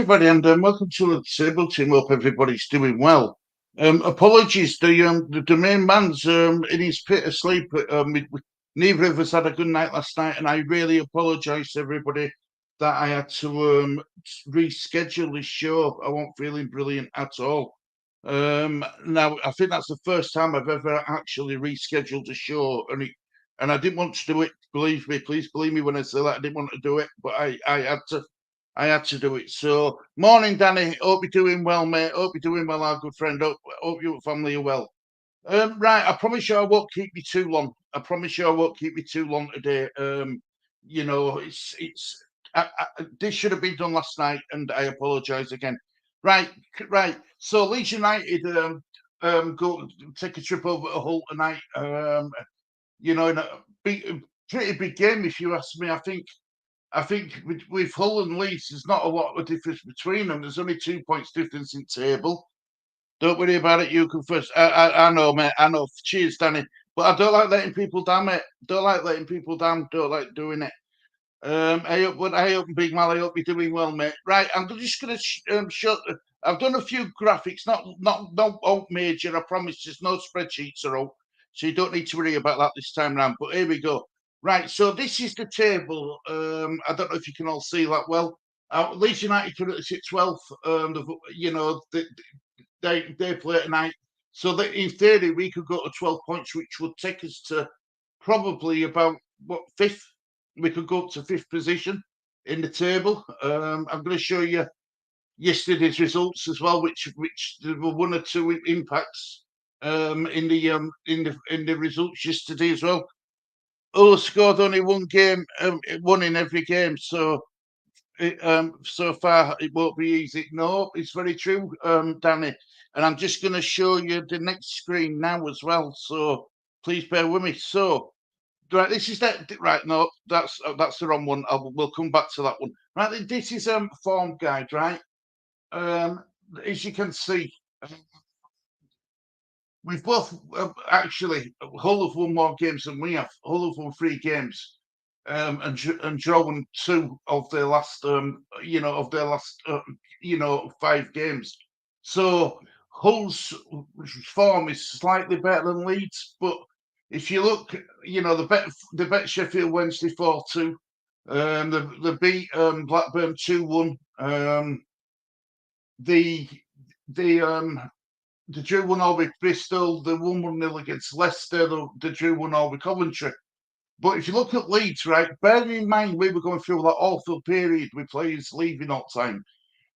everybody, and welcome to the table team. Hope everybody's doing well. Apologies, the main man's in his pit asleep. Neither of us had a good night last night, and I really apologise to everybody that I had to reschedule this show. I wasn't feeling brilliant at all. Now, I think that's the first time I've ever actually rescheduled a show, and I didn't want to do it. Believe me, please believe me when I say that I didn't want to do it, but I had to. I had to do it. So, morning, Danny. Hope you're doing well, mate. Hope you're doing well, our good friend. Hope your family are well. Right, I promise you I won't keep you too long. I promise you I won't keep you too long today. This should have been done last night, and I apologise again. Right. So Leeds United go take a trip over to Hull tonight. In a pretty big game, if you ask me. I think with Hull and Leeds, there's not a lot of difference between them. There's only 2 points difference in table. Don't worry about it. You can first. I know, mate. I know. Cheers, Danny. But I don't like letting people down, mate. Don't like letting people down. Don't like doing it. I hope, Big Mal. I hope you're doing well, mate. Right. I'm just going to show. I've done a few graphics. Not out major. I promise. There's no spreadsheets or out, so you don't need to worry about that this time round. But here we go. Right, so this is the table. I don't know if you can all see that well. Leeds United currently sit 12th. They play tonight. So that in theory, we could go to 12 points, which would take us to probably about, fifth? We could go up to fifth position in the table. I'm going to show you yesterday's results as well, which there were one or two impacts in the results yesterday as well. Hull scored only one in every game. So so far it won't be easy. No, it's very true, Danny. And I'm just going to show you the next screen now as well. So please bear with me. So right, this is that. Right, no, that's the wrong one. We'll come back to that one. Right, this is form guide. Right, as you can see. We've both actually Hull have won more games than we have. Hull have won 3 games, and drawn 2 of their last 5 games. So Hull's form is slightly better than Leeds, but if you look, the bet Sheffield Wednesday 4-2. They beat Blackburn 2-1. They drew 1-1 with Bristol. They won 1-0 against Leicester. They drew 1-1 with Coventry. But if you look at Leeds, right, bearing in mind we were going through that awful period with players leaving all the time.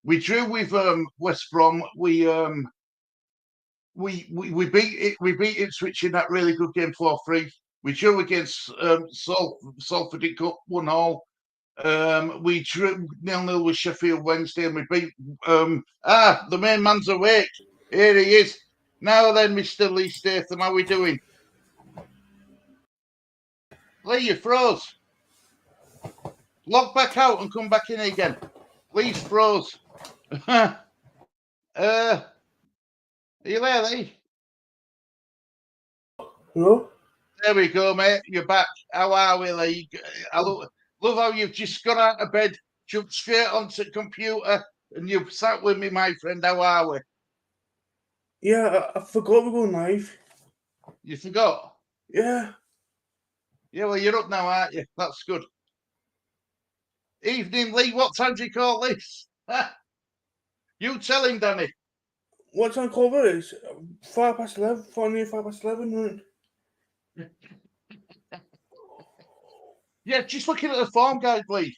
We drew with West Brom. We beat Ipswich in that really good game 4-3. We drew against Salford in Cup 1-1. We drew 0-0 with Sheffield Wednesday, and we beat the main man's awake. Here he is. Now then, Mr. Lee Statham, how are we doing? Lee, you froze. Log back out and come back in again. Lee's froze. Are you there, Lee? Hello? There we go, mate. You're back. How are we, Lee? I love how you've just got out of bed, jumped straight onto the computer, and you've sat with me, my friend. How are we? Yeah, I forgot we're going live. You forgot? Yeah. Yeah, well, you're up now, aren't you? That's good. Evening, Lee. What time do you call this? You tell him, Danny. What time cover is? 11:05, 11:05, right? Yeah, just looking at the form guide, Lee.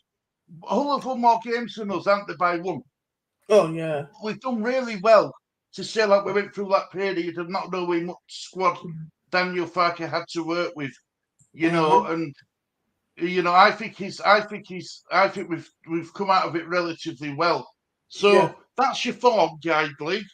Hull have won more games than us, haven't they, by 1? Oh, yeah. We've done really well to say like we went through that period of not knowing what squad Daniel Farke had to work with, and I think we've come out of it relatively well. So that's your form guide, Lee.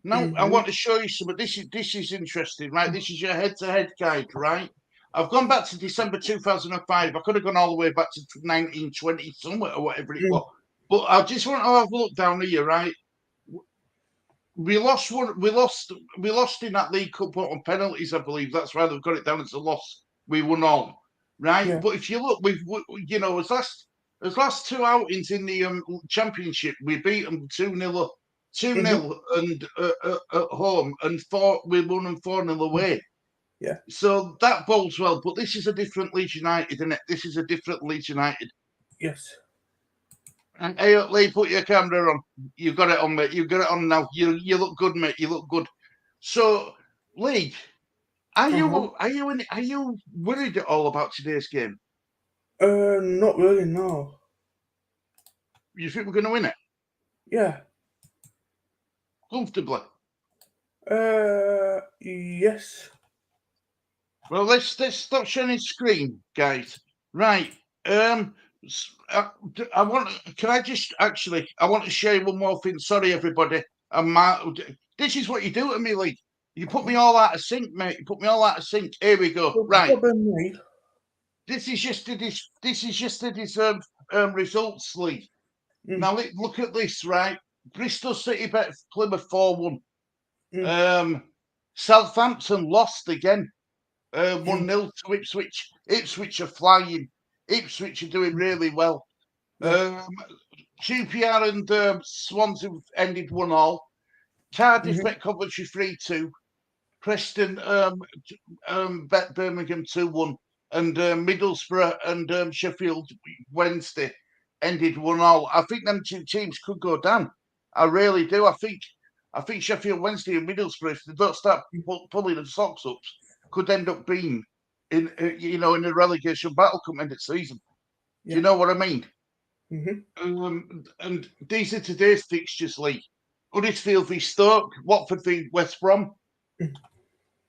Now I want to show you some. This is interesting, right? This is your head-to-head guide, right? I've gone back to December 2005. I could have gone all the way back to 1920 somewhere or whatever it was. But I just want to have a look down here, right? We lost in that League Cup on penalties, I believe. That's why they've got it down as a loss. We won all, right? Yeah. But if you look, as his last two outings in the championship, we beat them 2-0, 2-0 and at home, and we won them 4-0 away. Yeah. So that bodes well. But this is a different Leeds United, isn't it? This is a different Leeds United. Yes. And hey, Lee, put your camera on. You've got it on, mate. You've got it on now. You look good, mate. You look good. So, Lee, are you worried at all about today's game? Not really, no. You think we're going to win it? Yeah. Comfortably? Yes. Well, let's stop sharing screen, guys. Right. I want. Can I just actually? I want to share one more thing. Sorry, everybody. This is what you do to me, Lee. You put me all out of sync, mate. You put me all out of sync. Here we go. Right. This is yesterday's results, Lee. Now look at this, right? Bristol City bet Plymouth 4-1. Southampton lost again. 1-0 to Ipswich. Ipswich are flying. Ipswich are doing really well. QPR and Swansea ended 1-1. Cardiff bet Coventry 3-2. Preston bet Birmingham 2-1. And Middlesbrough and Sheffield Wednesday ended 1-1. I think them two teams could go down. I really do. I think Sheffield Wednesday and Middlesbrough, if they don't start pulling the socks up, could end up being in a relegation battle come end of season. Do you know what I mean? And these are today's fixtures, Lee. Huddersfield v Stoke, Watford v West Brom,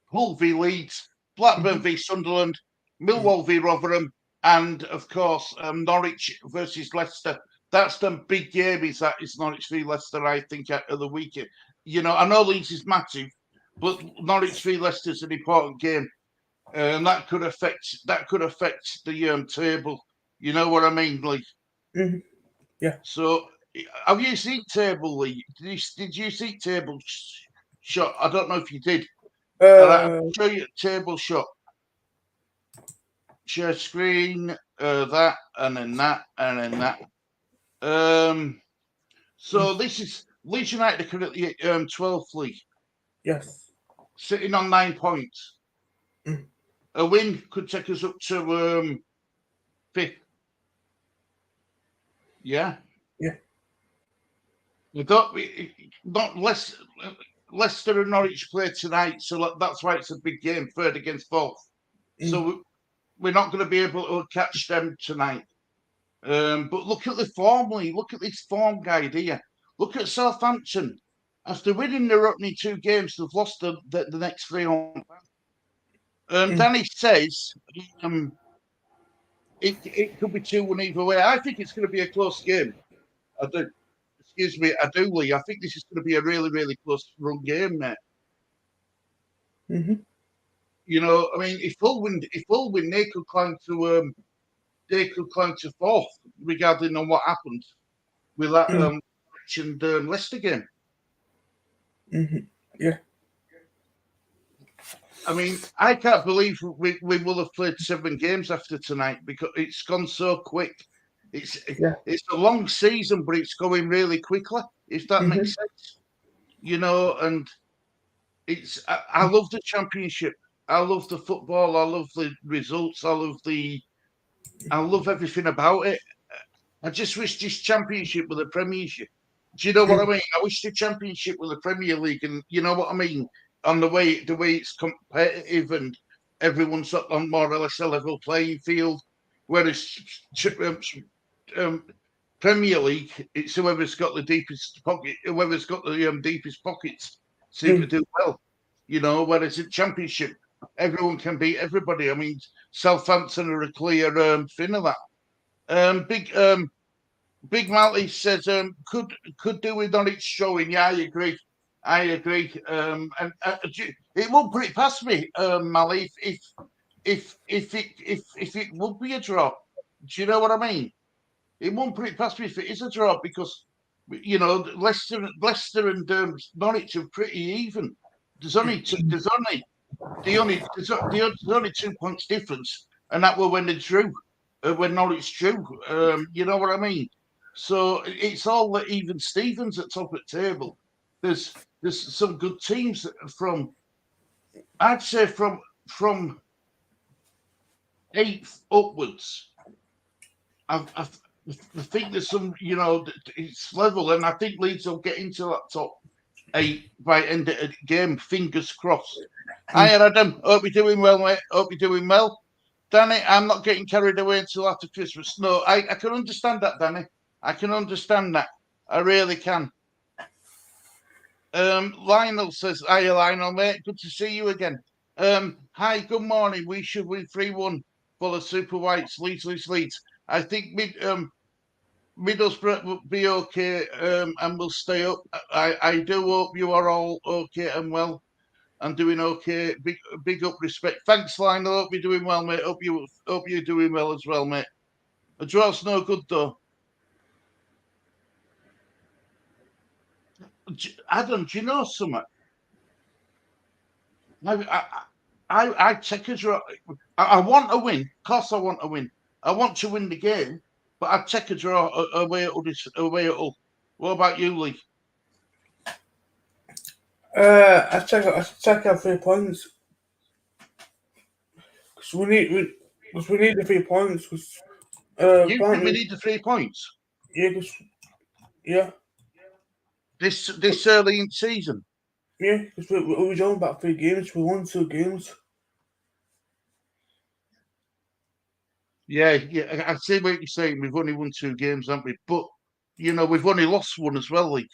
Hull v Leeds, Blackburn v Sunderland, Millwall v Rotherham, and of course Norwich versus Leicester. That's the big game. Is Norwich v Leicester? I think at the weekend. I know Leeds is massive, but Norwich v Leicester is an important game, and that could affect the table. You know what I mean, Lee? Yeah. So, have you seen table, Lee? Did you see table shot? I don't know if you did. I'll show you table shot. Share screen. That and then that and then that. So this is Leeds United are currently 12th, Lee. Yes. Sitting on 9 points. A win could take us up to 5th. Yeah. Yeah. Not Leicester and Norwich play tonight, so that's why it's a big game, 3rd against 4th. So we're not going to be able to catch them tonight. But look at the form, Lee. Look at this form guide here. Look at Southampton. After winning their opening 2 games, they've lost the next 3 on. Danny says it could be 2-1 either way. I think it's going to be a close game. I do. Excuse me, I do, Lee. I think this is going to be a really, really close run game, mate. I mean, if Hull win, they could climb to 4th, regarding on what happened with that Leicester game. Yeah. I mean, I can't believe we will have played 7 games after tonight because it's gone so quick. It's a long season, but it's going really quickly, if that makes sense. And I love the championship. I love the football. I love the results. I love everything about it. I just wish this championship with a Premiership. Do you know what I mean? I wish the championship with the Premier League, and you know what I mean, on the way it's competitive and everyone's on more or less a level playing field. Whereas Premier League, it's whoever's got the deepest pocket, whoever's got the deepest pockets seem to do well. Whereas in Championship, everyone can beat everybody. I mean, Southampton are a clear thing of that. Big Malty says could do with Norwich showing. Yeah, I agree. And it won't put it past me, Mally, if it would be a draw. Do you know what I mean? It won't put it past me if it is a draw because Leicester and Norwich are pretty even. There's only 2 points difference, and that will when they drew. when Norwich drew. You know what I mean? So it's all the even Stevens at top of the table. There's some good teams from, I'd say from 8th upwards. I think there's some, it's level, and I think Leeds will get into that top 8 by end of the game. Fingers crossed. Hi, Adam. Hope you're doing well, mate. Hope you're doing well. Danny, I'm not getting carried away until after Christmas. No, I can understand that, Danny. I can understand that. I really can. Lionel says, hiya, Lionel, mate. Good to see you again. Hi, good morning. We should win 3-1 for the Super Whites. Leeds. I think Middlesbrough will be okay and will stay up. I do hope you are all okay and well and doing okay. Big up respect. Thanks, Lionel. Hope you're doing well, mate. Hope you're doing well as well, mate. A draw's no good though. Adam, do you know something? I take a draw. I want to win. Of course, I want to win. I want to win the game, but I take a draw away at Hull. What about you, Lee? I check out 3 points because we need the 3 points. Because You think we need the 3 points? Yeah, This early in the season. yeah, because we won about 3 games. We won 2 games. Yeah, I see what you're saying. We've only won 2 games, haven't we? But we've only lost one as well, Lee.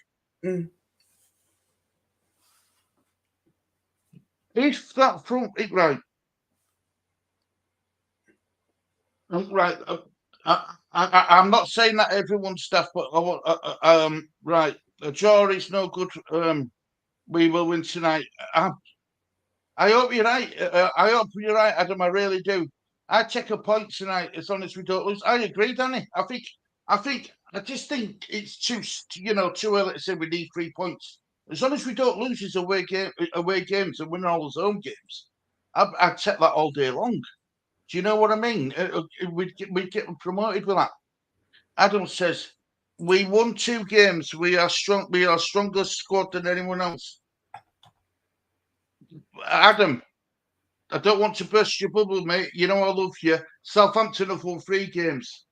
If that front, right, I'm not saying that everyone's staff, but I want, right, the draw is no good. We will win tonight. I hope you're right. I hope you're right, Adam. I really do. I take a point tonight as long as we don't lose. I agree, Danny. I just think it's too early to say we need 3 points. As long as we don't lose his away games and win all his home games, I'd take that all day long. Do you know what I mean? We'd get promoted with that. Adam says, we won 2 games. We are strong. We are stronger squad than anyone else. Adam, I don't want to burst your bubble, mate. You know I love you. Southampton have won 3 games.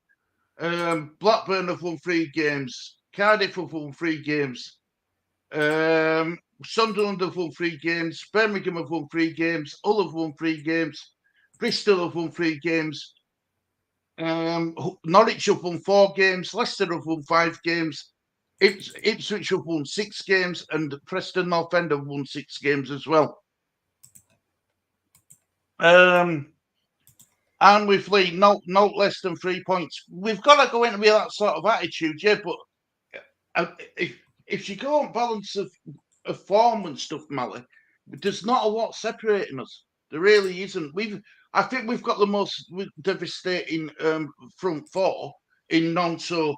Blackburn have won 3 games. Cardiff have won 3 games. Sunderland have won 3 games. Birmingham have won 3 games. Hull have won 3 games. Bristol have won 3 games. Norwich have won 4 games. Leicester have won 5 games. Ipswich have won 6 games, and Preston North End have won 6 games as well. And with Lee, no less than 3 points. We've got to go into with that sort of attitude, yeah. But if you go on balance of form and stuff, Mally, there's not a lot separating us. There really isn't. I think we've got the most devastating front 4 in Nonto,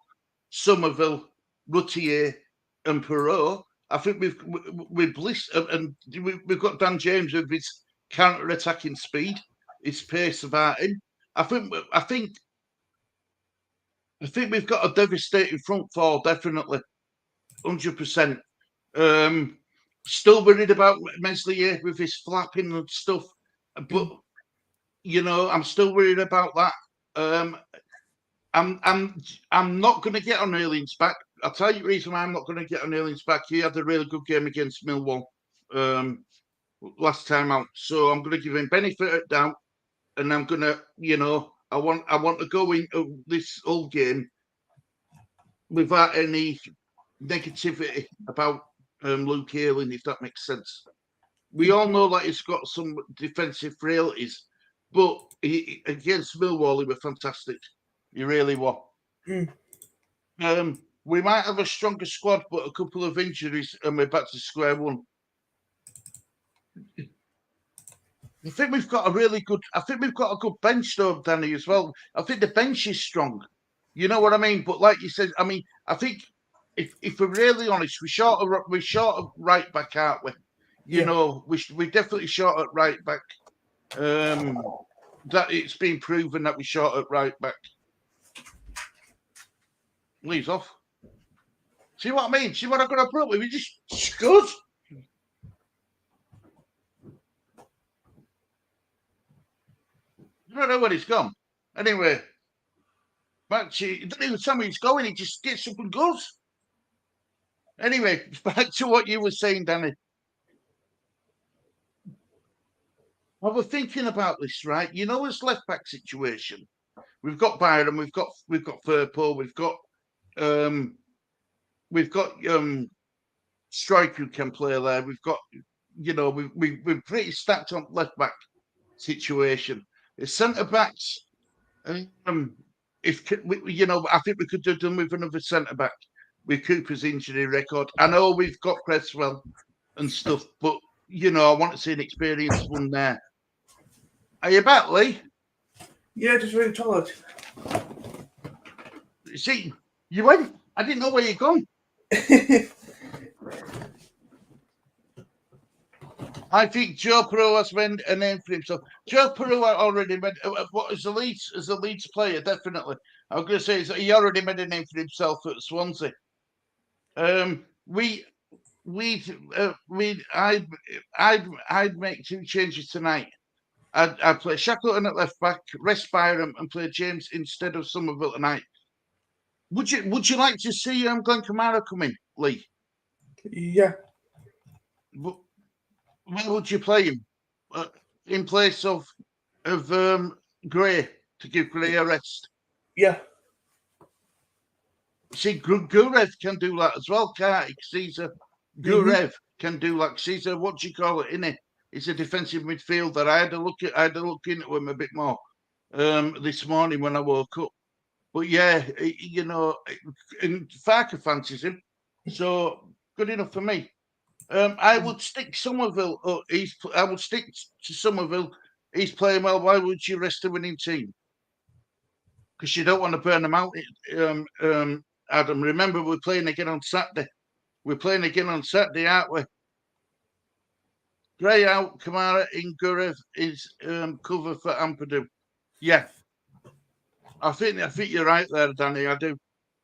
Somerville, Routier, and Perot. I think we've blissed, and we've got Dan James with his counter-attacking speed, his pace about him. I think we've got a devastating front 4, definitely, 100%. Still worried about Meslier with his flapping and stuff, but I'm still worried about that. I'm not going to get on Erling's back. I'll tell you the reason why I'm not going to get on Erling's back. He had a really good game against Millwall last time out, so I'm going to give him benefit of doubt, and I'm going to, I want to go into this whole game without any negativity about Luke Ayling, if that makes sense. We all know that he's got some defensive frailties, but against Millwall, he was fantastic. He really was. We might have a stronger squad, but a couple of injuries, and we're back to square one. I think we've got a good bench, though, Danny, as well. I think the bench is strong. You know what I mean? But like you said, I think if we're really honest, we're short of right back, aren't we? We definitely short at right back. that it's been proven that we short at right back. Leaves off. See what I mean? See what I've got to put with? We just good. I don't know where he's gone. Anyway, back to he doesn't even tell me he's going. He just gets up and goes. Anyway, back to what you were saying, Danny. I was thinking about this, right? You know, this left back situation. We've got Byron, we've got Firpo, we've got Strike who can play there. We've got, you know, we're pretty stacked on left back situation. The centre backs, if you know, I think we could have done with another centre back with Cooper's injury record. I know we've got Cresswell and stuff, but you know, I want to see an experienced one there. Are you back, Lee? Yeah, just really tired. See, you went. I didn't know where you'd gone. I think Joe Peru has made a name for himself. Joe Peru already made what is the Leeds player, definitely. I was going to say he already made a name for himself at Swansea. I'd make 2 changes tonight. I'd play Shackleton at left back, rest Byram, and play James instead of Somerville tonight. Would you like to see Glenn Kamara come in, Lee? Yeah. Where would you play him? In place of Gray, to give Gray a rest? Yeah. See, Gurev can do that as well, can't he? Caesar Gurev can do like Caesar. What do you call it? Innit? He's a defensive midfielder. I had to look into him a bit more this morning when I woke up. But yeah, you know, and Farker fancies him, so good enough for me. I would stick Somerville. I would stick to Somerville. He's playing well. Why would you rest a winning team? Because you don't want to burn them out. Adam, remember we're playing again on Saturday. We're playing again on Saturday, aren't we? Gray out, Kamara in Gurev is cover for Ampadu. Yeah, I think you're right there, Danny. I do.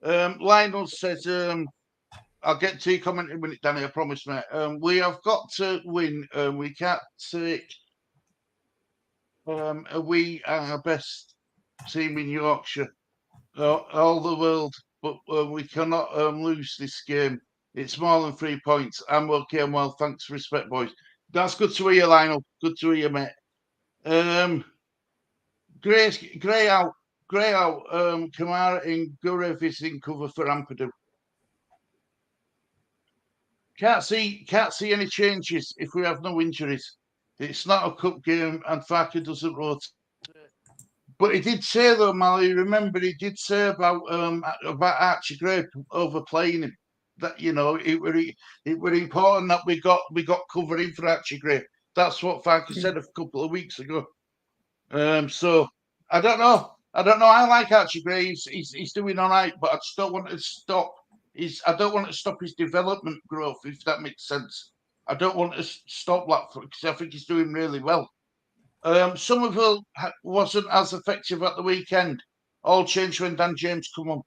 Lionel says, I'll get to your comment in a minute, Danny. I promise, mate. We have got to win. We can't take. We are our best team in Yorkshire, all the world, but we cannot lose this game. It's more than 3 points. I'm okay and well. Thanks, respect, boys. That's good to hear, Lionel. Good to hear, mate. Gray out. Kamara in Gurev is in cover for Ampadu. Can't see any changes if we have no injuries. It's not a cup game, and Farker doesn't rotate. But he did say though, Mally. Remember, he did say about Archie Gray overplaying him. That you know, it were important that we got covering for Archie Gray. That's what Farker said a couple of weeks ago. So I don't know. I like Archie Gray. He's doing all right, but I just don't want to stop. I don't want to stop his development growth, if that makes sense. I don't want to stop that because I think he's doing really well. Somerville wasn't as effective at the weekend. All changed when Dan James come on.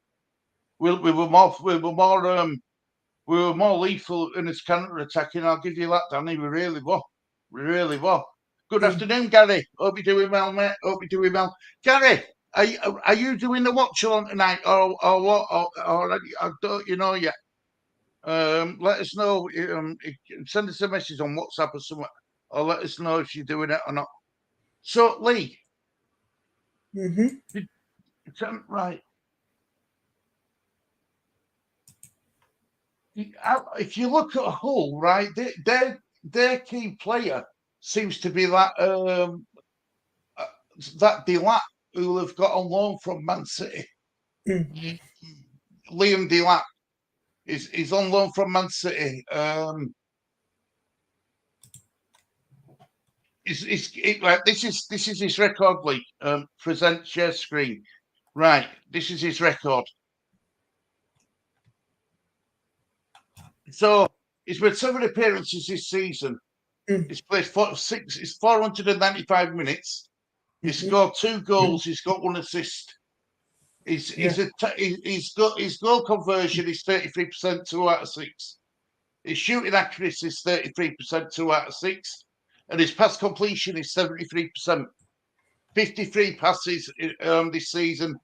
We were more lethal in his counter attacking. I'll give you that, Danny. We really were. Good afternoon, Gary. Hope you're doing well, mate. Hope you're doing well, Gary. Are you doing the watch along tonight, or what? Or I don't you know yet? Let us know. Send us a message on WhatsApp or something, or let us know if you're doing it or not. So, Lee. Right. If you look at Hull, right, their key player seems to be that Delap who have got on loan from Man City. Liam Delap is on loan from Man City. This is his record, Lee. Present share screen. Right, this is his record. So he's made 7 appearances this season. He's played 495 minutes. He scored 2 goals. He's got 1 assist. His goal conversion is 33%, 2 out of 6. His shooting accuracy is 33%, 2 out of 6, and his pass completion is 73%. 53 passes this season,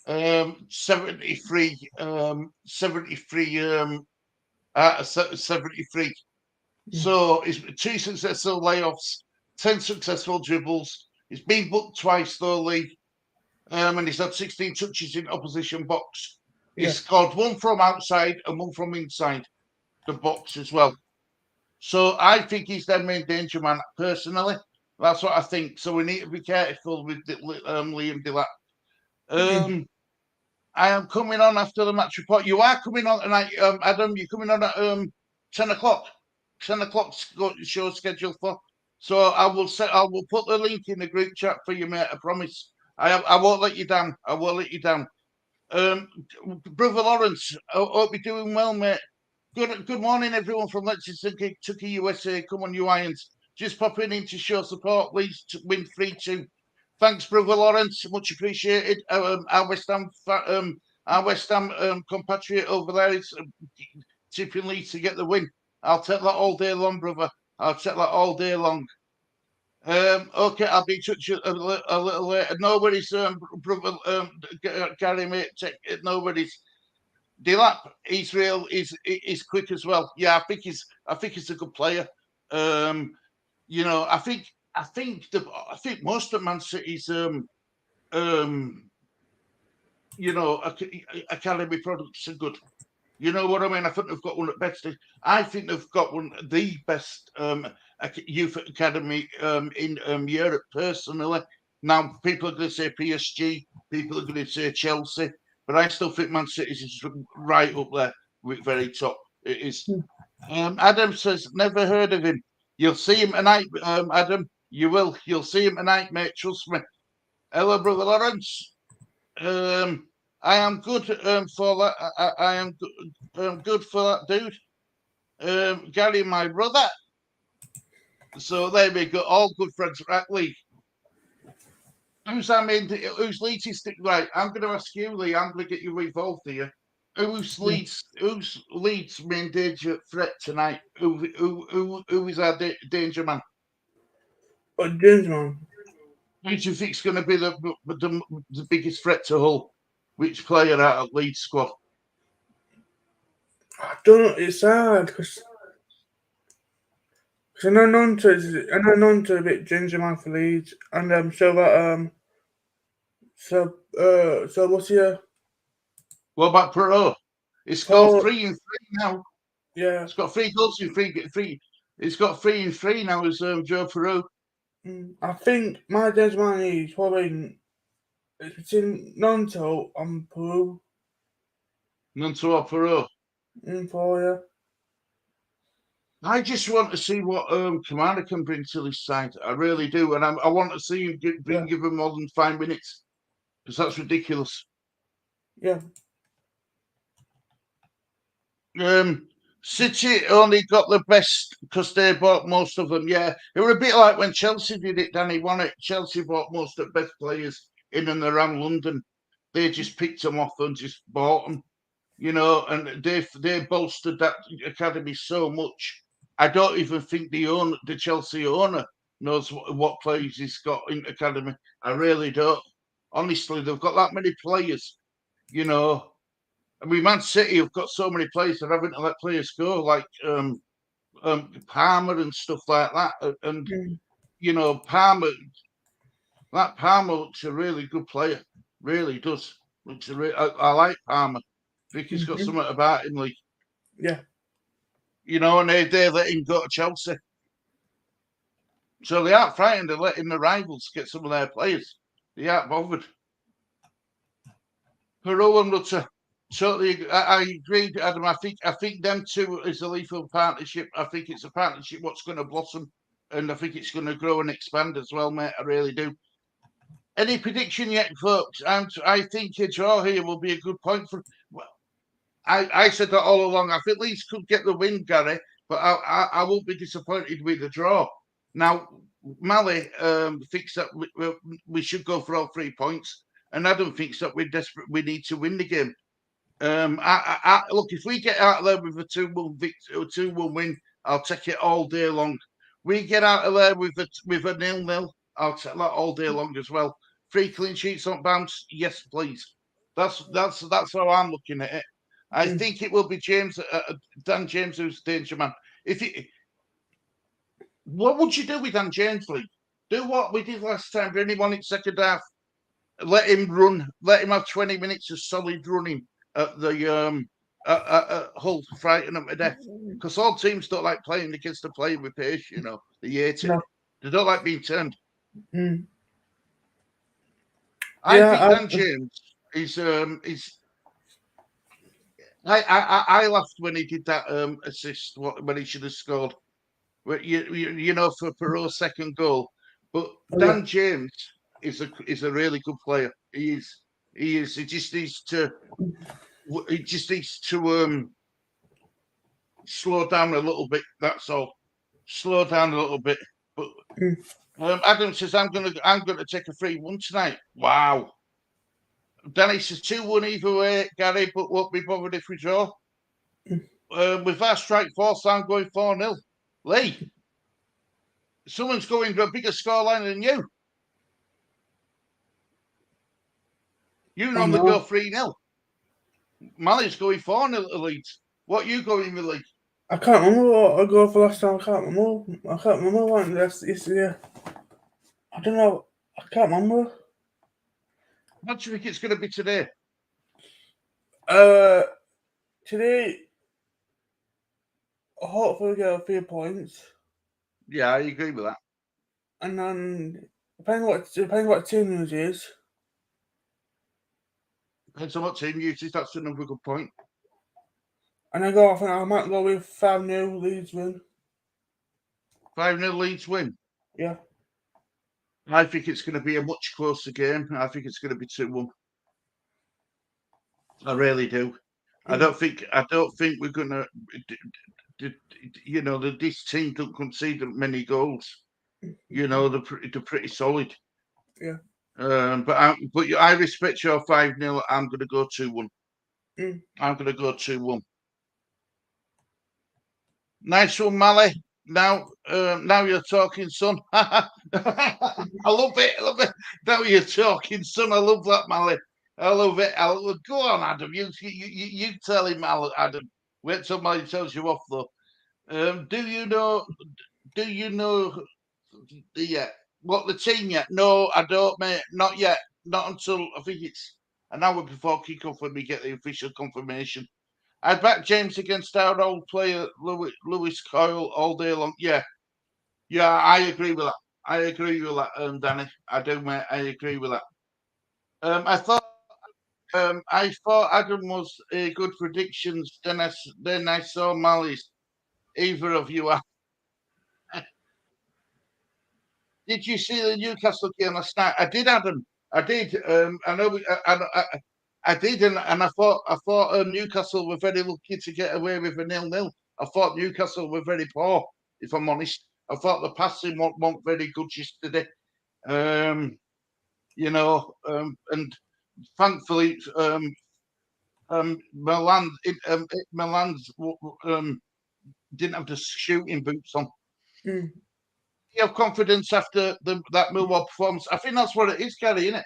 73 out of 73. So he's 2 successful layoffs, 10 successful dribbles. He's been booked twice though, Lee, and he's had 16 touches in opposition box. He's scored 1 from outside and 1 from inside the box as well. So I think he's their main danger man, personally. That's what I think. So we need to be careful with Liam Delap. I am coming on after the match report. You are coming on tonight, Adam. You're coming on at 10 o'clock. 10 o'clock show scheduled for. So I will put the link in the group chat for you, mate. I promise. I won't let you down. I won't let you down. Brother Lawrence, I hope you're doing well, mate. Good morning, everyone from Lexington, Kentucky, USA. Come on, you Irons. Just popping in to show support. Leeds to win 3-2. Thanks, Brother Lawrence. Much appreciated. Our West Ham compatriot over there is tipping Leeds to get the win. I'll take that all day long, brother. I'll take that all day long. Okay, I'll be in touch a little later. Nobody's brother Gary, mate. Nobody's. Delap, Israel is quick as well. Yeah, I think he's a good player. You know, I think most of Man City's you know, academy products are good. You know what I mean? I think they've got one of the best. I think they've got one of the best youth academy in Europe, personally. Now, people are going to say PSG, people are going to say Chelsea, but I still think Man City is right up there with very top. It is. Adam says, never heard of him. You'll see him tonight, Adam. You will. You'll see him tonight, mate. Trust me. Hello, Brother Lawrence. I am good for that. I am good for that, dude. Gary, my brother. So there we go. All good friends, right, Lee? Who's Leeds? Right, I'm going to ask you, Lee. I'm going to get you involved here. Who's Leeds main danger threat tonight? Who is our danger man? Danger man. Who do you think is going to be the biggest threat to Hull? Which player out of Leeds squad? I don't know. It's hard because I know Nonto a bit ginger man for Leeds, and I'm sure that so what's here? What about Perot? It's got 3 and 3 now. Yeah, it's got 3 goals in 3. It's got 3 and 3 now as Joe Perot. I think my danger man is probably it's between Nonto and Peru. Nonto or Perot. For you. I just want to see what Kamara can bring to this side. I really do, and I want to see him give him more than 5 minutes, because that's ridiculous. Yeah. City only got the best because they bought most of them. Yeah, it was a bit like when Chelsea did it, Danny. Won it. Chelsea bought most of the best players in and around London. They just picked them off and just bought them, you know, and they bolstered that academy so much. I don't even think the Chelsea owner knows what players he's got in the academy. I really don't. Honestly, they've got that many players, you know. I mean, Man City have got so many players that haven't let players go, like Palmer and stuff like that. And you know, Palmer looks a really good player. Really does. I like Palmer. I think he's got something about him, like. Yeah. You know, and they let him go to Chelsea. So they aren't frightened of letting the rivals get some of their players. They aren't bothered. Perot and Rutter. Totally, I agree, Adam. I think them two is a lethal partnership. I think it's a partnership what's going to blossom, and I think it's going to grow and expand as well, mate. I really do. Any prediction yet, folks? I think a draw here will be a good point for. Well, I said that all along. I think Leeds could get the win, Gary, but I won't be disappointed with the draw. Now, Mally thinks that we should go for all 3 points, and Adam thinks that we're desperate. We need to win the game. Look, if we get out of there with a 2-1 win, I'll take it all day long. We get out of there with a 0-0, I'll take that all day long as well. 3 clean sheets on bounce, yes, please. That's how I'm looking at it. I think it will be Dan James, who's the danger man. What would you do with Dan James, Lee? Do what we did last time. Bring him on in second half. Let him run. Let him have 20 minutes of solid running at the Hull, frighten them to death. Because all teams don't like playing against a player with pace. You know, they hate it. No. They don't like being turned. I think Dan James is. I laughed when he did that assist when he should have scored. You know, for Perot's second goal. But Dan James is a really good player. He is. He just needs to slow down a little bit. That's all. Slow down a little bit. But Adam says I'm gonna take a 3-1 tonight. Wow. Danny says 2-1 either way, Gary, but won't be bothered if we draw. With our strike force, I'm going 4-0. Lee, someone's going to a bigger scoreline than you. You normally go 3-0. Mally's going 4-0 at Leeds. What are you going with, Lee? I can't remember what I go for last time. I can't remember what this year. I don't know. I can't remember. What do you think it's going to be today? Today, hopefully we get a few points. Yeah, I agree with that. And then depending what team uses. Depends on what team uses. That's another good point. And I might go with 5-0 Leeds win. 5-0 Leeds win? Yeah. I think it's going to be a much closer game. I think it's going to be 2-1. I really do. I don't think we're going to. You know, this team don't concede many goals. You know, they're pretty solid. Yeah. But I respect your 5-0. I'm going to go 2-1. I'm going to go 2-1. Nice one, Mally. Now you're talking, son. I love it. Now you're talking, son. I love that, Mally. I love it. Go on, Adam. You tell him, Adam. Wait till Mally tells you off, though. Do you know what the team yet? No, I don't, mate. Not yet. Not until I think it's an hour before kickoff when we get the official confirmation. I'd back James against our old player Lewis Coyle all day long. Yeah, I agree with that. Danny. I do, mate. I agree with that. I thought Adam was a good predictions. Then I saw Mally's. Either of you are. Did you see the Newcastle game last night? I did, Adam. I did. I know. I did, and I thought Newcastle were very lucky to get away with a 0-0. I thought Newcastle were very poor, if I'm honest. I thought the passing weren't very good yesterday. You know, and thankfully, Milan didn't have the shooting boots on. You have confidence after that Millwall performance. I think that's what it is, Gary, isn't it?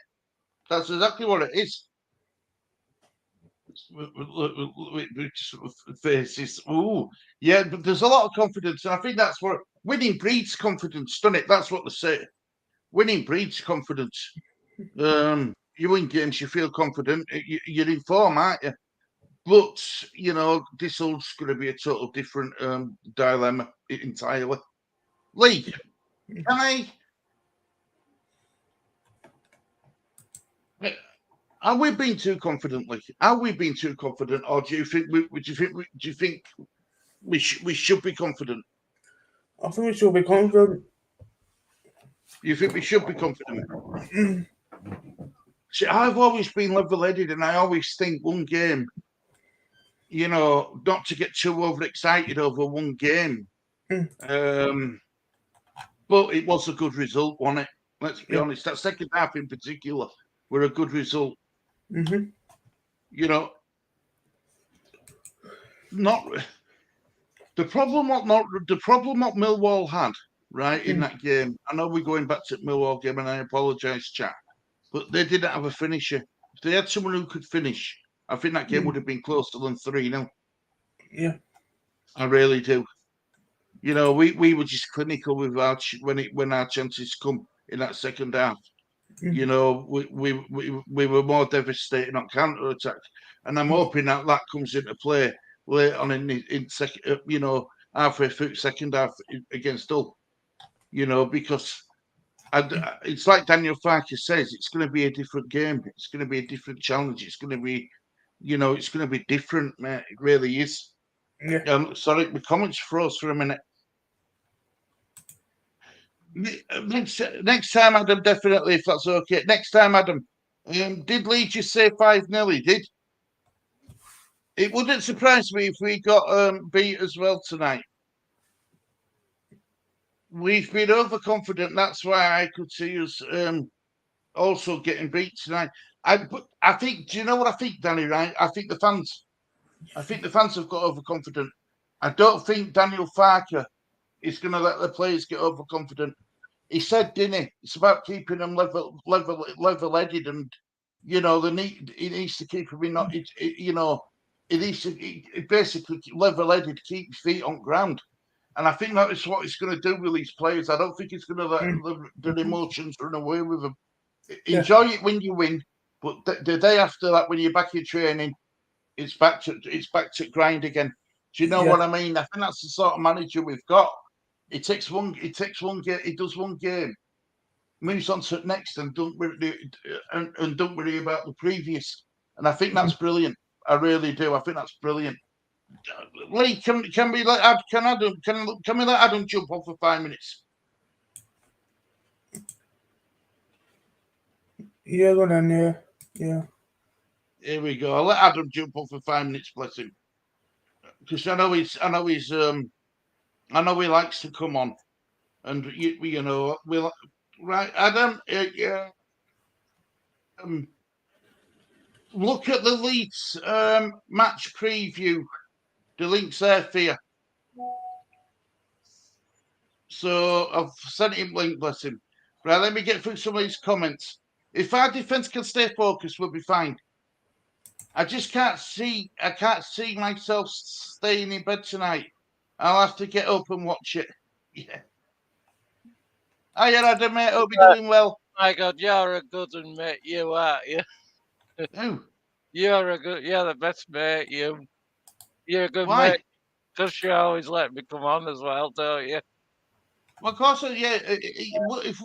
That's exactly what it is. Faces. Ooh, yeah, but there's a lot of confidence, and I think that's what winning breeds confidence, doesn't it? That's what they say. Winning breeds confidence. You win games, you feel confident. You're in form, aren't you? But you know, this old's going to be a total different dilemma entirely. Lee, can I? Are we being too confident, Lee? Are we being too confident, or do you think we should be confident? I think we should be confident. You think we should be confident? See, I've always been level-headed, and I always think one game. You know, not to get too overexcited over one game. But it was a good result, wasn't it? Let's be Yeah. honest. That second half in particular were a good result. Mm-hmm. You know, not the problem. What Millwall had right in that game. I know we're going back to the Millwall game, and I apologise, chat, but they didn't have a finisher. If they had someone who could finish, I think that game would have been closer than 3-0. Yeah. I really do. You know, we were just clinical with when our chances come in that second half. You know, we were more devastating on counter attack, and I'm hoping that comes into play later on in second. You know, halfway through second half against Hull. You know, because it's like Daniel Farker says, it's going to be a different game. It's going to be a different challenge. It's going to be, you know, it's going to be different, mate. It really is. Yeah. Sorry, the comments froze for a minute. Next time, Adam, definitely, if that's okay. Next time, Adam, did Leeds just say 5-0? He did. It wouldn't surprise me if we got beat as well tonight. We've been overconfident. That's why I could see us also getting beat tonight. I think. Do you know what I think, Danny? Right? I think the fans have got overconfident. I don't think Daniel Farker is going to let the players get overconfident. He said, didn't he? It's about keeping them level-headed, and you know, he needs to keep them not. You know, he needs to basically level-headed, keep his feet on ground. And I think that is what he's going to do with these players. I don't think he's going to let the emotions run away with them. Enjoy it when you win, but the day after that, when you're back in training, it's back to grind again. Do you know what I mean? I think that's the sort of manager we've got. He takes one game, he does one game, moves on to the next, and don't worry about the previous. And I think that's brilliant. I really do. I think that's brilliant. Lee, can we let can we let Adam jump on for 5 minutes? Yeah, go on, yeah. Here we go. I'll let Adam jump on for 5 minutes, bless him. Because I know he likes to come on, and you know, right, Adam. Look at the Leeds match preview. The link's there for you. So I've sent him link, bless him. Right, let me get through some of these comments. If our defense can stay focused, we'll be fine. I just can't see. I can't see myself staying in bed tonight. I'll have to get up and watch it. Yeah. Hiya, Adam, mate. Hope you're doing well. My God, you're a good one, mate. You are, you. Who? You're the best mate. You're a good Why? mate. Because you always let me come on as well, don't you? Well, of course, yeah. If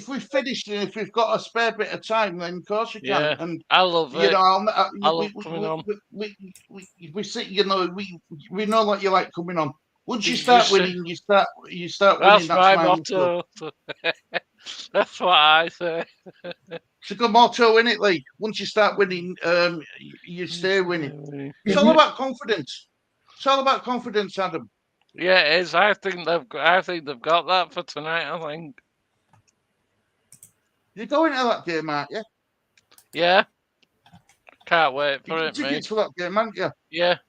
we've finished and if we've got a spare bit of time, then of course you can. Yeah, And I love it. you know, I love coming on. we see, you know, we know that you like coming on. Once you start winning, you start winning. That's my motto. motto. That's what I say. It's a good motto, isn't it, Lee? Once you start winning, you stay winning. It's all about confidence. It's all about confidence, Adam. Yeah, it is. I think they've got that for tonight. I think. You're going to that game, aren't you? Yeah. Can't wait for it, tickets mate. for that game, aren't you? Yeah.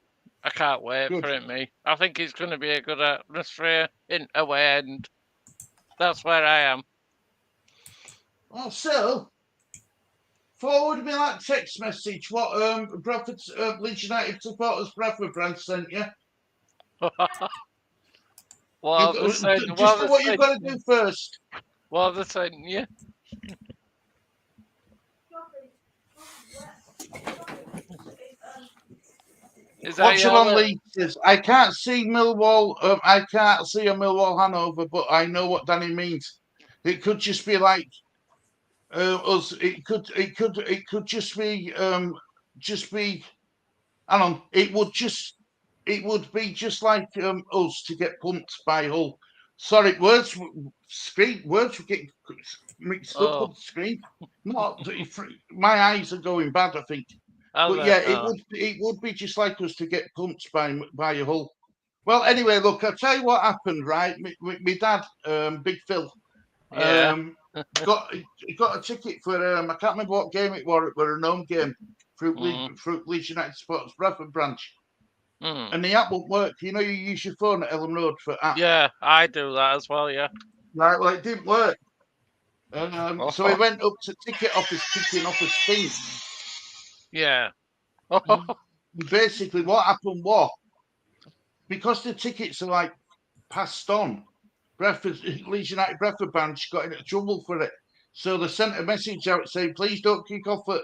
I can't wait for it, me. I think it's going to be a good atmosphere in away end. That's where I am. Well, so forward me that text message. What Bradford Leeds United supporters Bradford branch sent you. What have they said? Just do what you've got to do first. What have they said? Yeah. Watch it on Leeds. I can't see Millwall. I can't see a Millwall Hanover, but I know what Danny means. It could just be like us. It could just be Hang on. It would be just like us to get pumped by Hull. Sorry, words were getting mixed up on the screen. Not my eyes are going bad, I think. But yeah, it would be just like us to get pumped by Hull. Well, anyway, look, I'll tell you what happened, right? My dad, Big Phil, Yeah. got a ticket for I can't remember what game it was. It was a home game through Leeds United Sports Bradford branch, and the app won't work. You know, you use your phone at Ellen Road for app. Yeah, I do that as well. Yeah. Right, well, it didn't work. So he went up to ticket office, ticking off a thing. Yeah. Basically, what happened was, because the tickets are like passed on, Leeds United Bradford branch got into trouble for it. So they sent a message out saying, please don't kick off at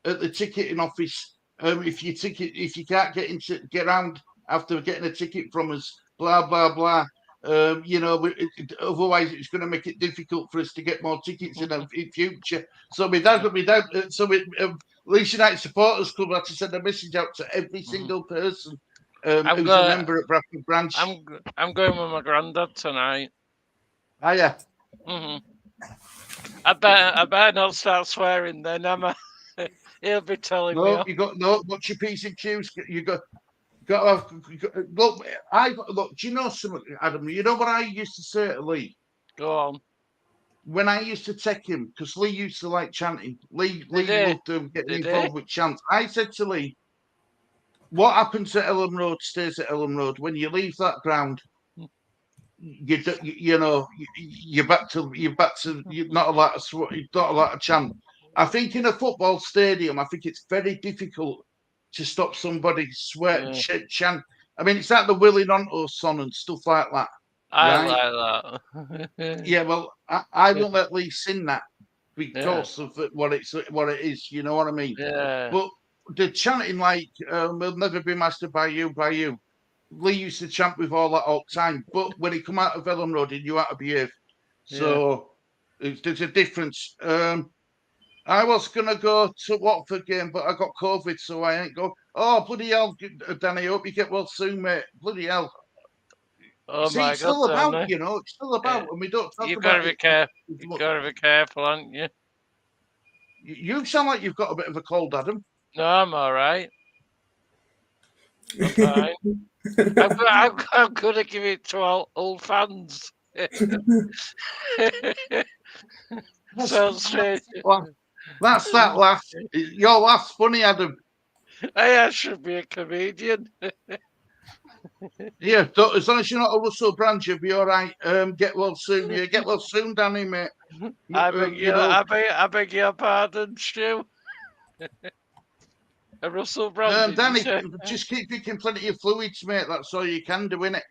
the ticketing office if you can't get around after getting a ticket from us, blah blah blah. Otherwise it's going to make it difficult for us to get more tickets in future. So Leeds United Supporters Club had to send a message out to every single person who's a member at Bradford branch. I'm going with my granddad tonight. Oh yeah. I better not start swearing then, am I? He'll be telling me. What's your P's and Q's? You got to have, look, do you know something, Adam? You know what I used to say to Lee? Go on. When I used to take him, because Lee used to like chanting. Lee loved getting involved with chants. I said to Lee, what happens at Ellen Road stays at Ellen Road. When you leave that ground, you're back to you're not allowed to chant. I think in a football stadium, I think it's very difficult to stop somebody chant. I mean, it's like the Willie Nonto song and stuff like that. I like that. Yeah, well, I won't let Lee sing that because of what it is. You know what I mean? Yeah. But the chanting like "We'll never be mastered by you." Lee used to chant with all that all the time, but when he come out of Ellen Road, he knew how to behave. So there's a difference. I was going to go to Watford game, but I got COVID, so I ain't go. Oh, bloody hell, Danny, hope you get well soon, mate. Bloody hell. Oh See, my it's God, still about, Danny. it's still about, and we don't talk You've about it. You've got to be careful, haven't you? You sound like you've got a bit of a cold, Adam. No, I'm all right. I'm fine. I'm going to give it to all old fans. So straight. That's that laugh. Your laugh's funny, Adam. I should be a comedian. Yeah, as long as you're not a Russell Brand, you'll be all right. Get well soon. Yeah, get well soon, Danny, mate. I beg your pardon, Stu. A Russell Brand. Danny, just keep drinking plenty of fluids, mate. That's all you can do, innit?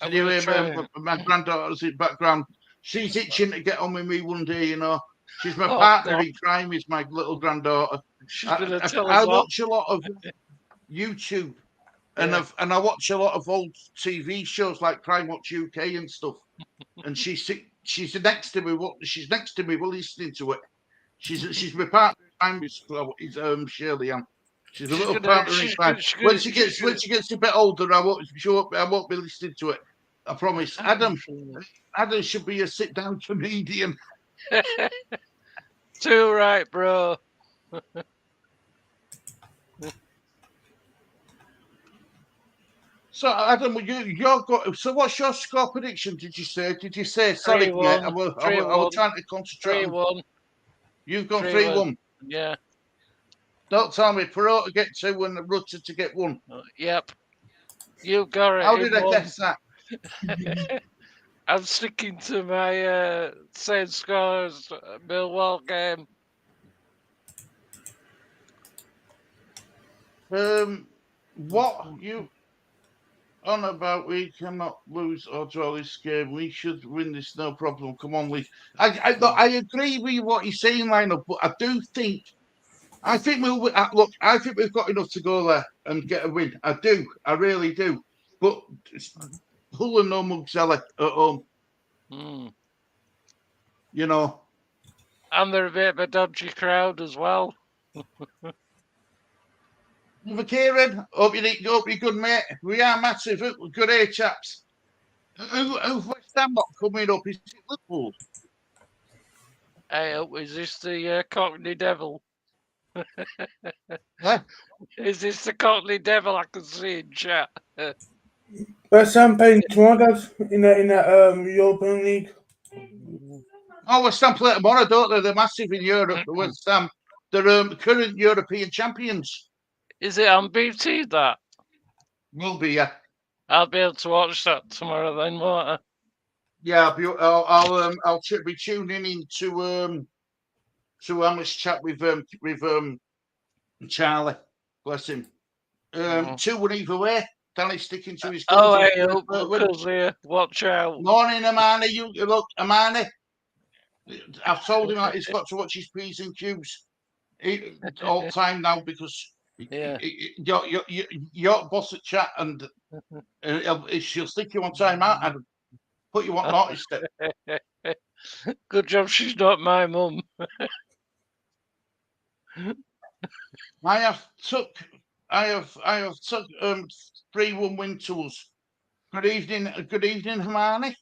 Can you hear my granddaughter's in the background? She's itching to get on with me one day, you know. She's my partner in crime, is my little granddaughter. I watch a lot of YouTube, and I watch a lot of old TV shows like Crime Watch UK and stuff. And she's next to me. She's next to me. We're listening to it. She's my partner in crime. Is Shirley Ann. She's a little partner in crime. When she gets a bit older, I won't be listening to it. I promise. Adam should be a sit-down comedian. Too right, bro. So, Adam, so what's your score prediction? Did you say? Sorry, mate. I was trying to concentrate. 3-1. You've gone 3-1. Yeah. Don't tell me Perot to get 2 and Rutter to get 1. Yep. You got it. How did I guess that? I'm sticking to my same score as Millwall game. What you on about? We cannot lose or draw this game. We should win this, no problem. Come on, Lee. I agree with what you're saying, Lionel, but I think we'll look. I think we've got enough to go there and get a win. I do. I really do. But Hull and no Mugsella at home. You know. And they're a bit of a dodgy crowd as well. Kieran, hope you're good, mate. We are massive. Good day, chaps. Who's West Ham not coming up? Is it Liverpool? Hey, is this the Cockney Devil? Huh? Is this the Cockney Devil I can see in chat? West Ham playing tomorrow, guys, in that European League. Oh, West Ham play tomorrow, don't they? They're massive in Europe. The West Ham, they're current European champions. Is it on BT that? Will be, yeah. I'll be able to watch that tomorrow then, won't I? Yeah, I'll be tuning in to Hamlet's chat with Charlie. Bless him. 2-1 either way. Danny's sticking to his guns. Oh, hey, Uncle's here. Watch out. Morning, Amani. You look, Amani. I've told him that he's got to watch his P's and Q's all time now because your boss at chat and she'll stick you on time out and put you on notice. Good job she's not my mum. I have took 3-1 win to us. Good evening, Harmonie.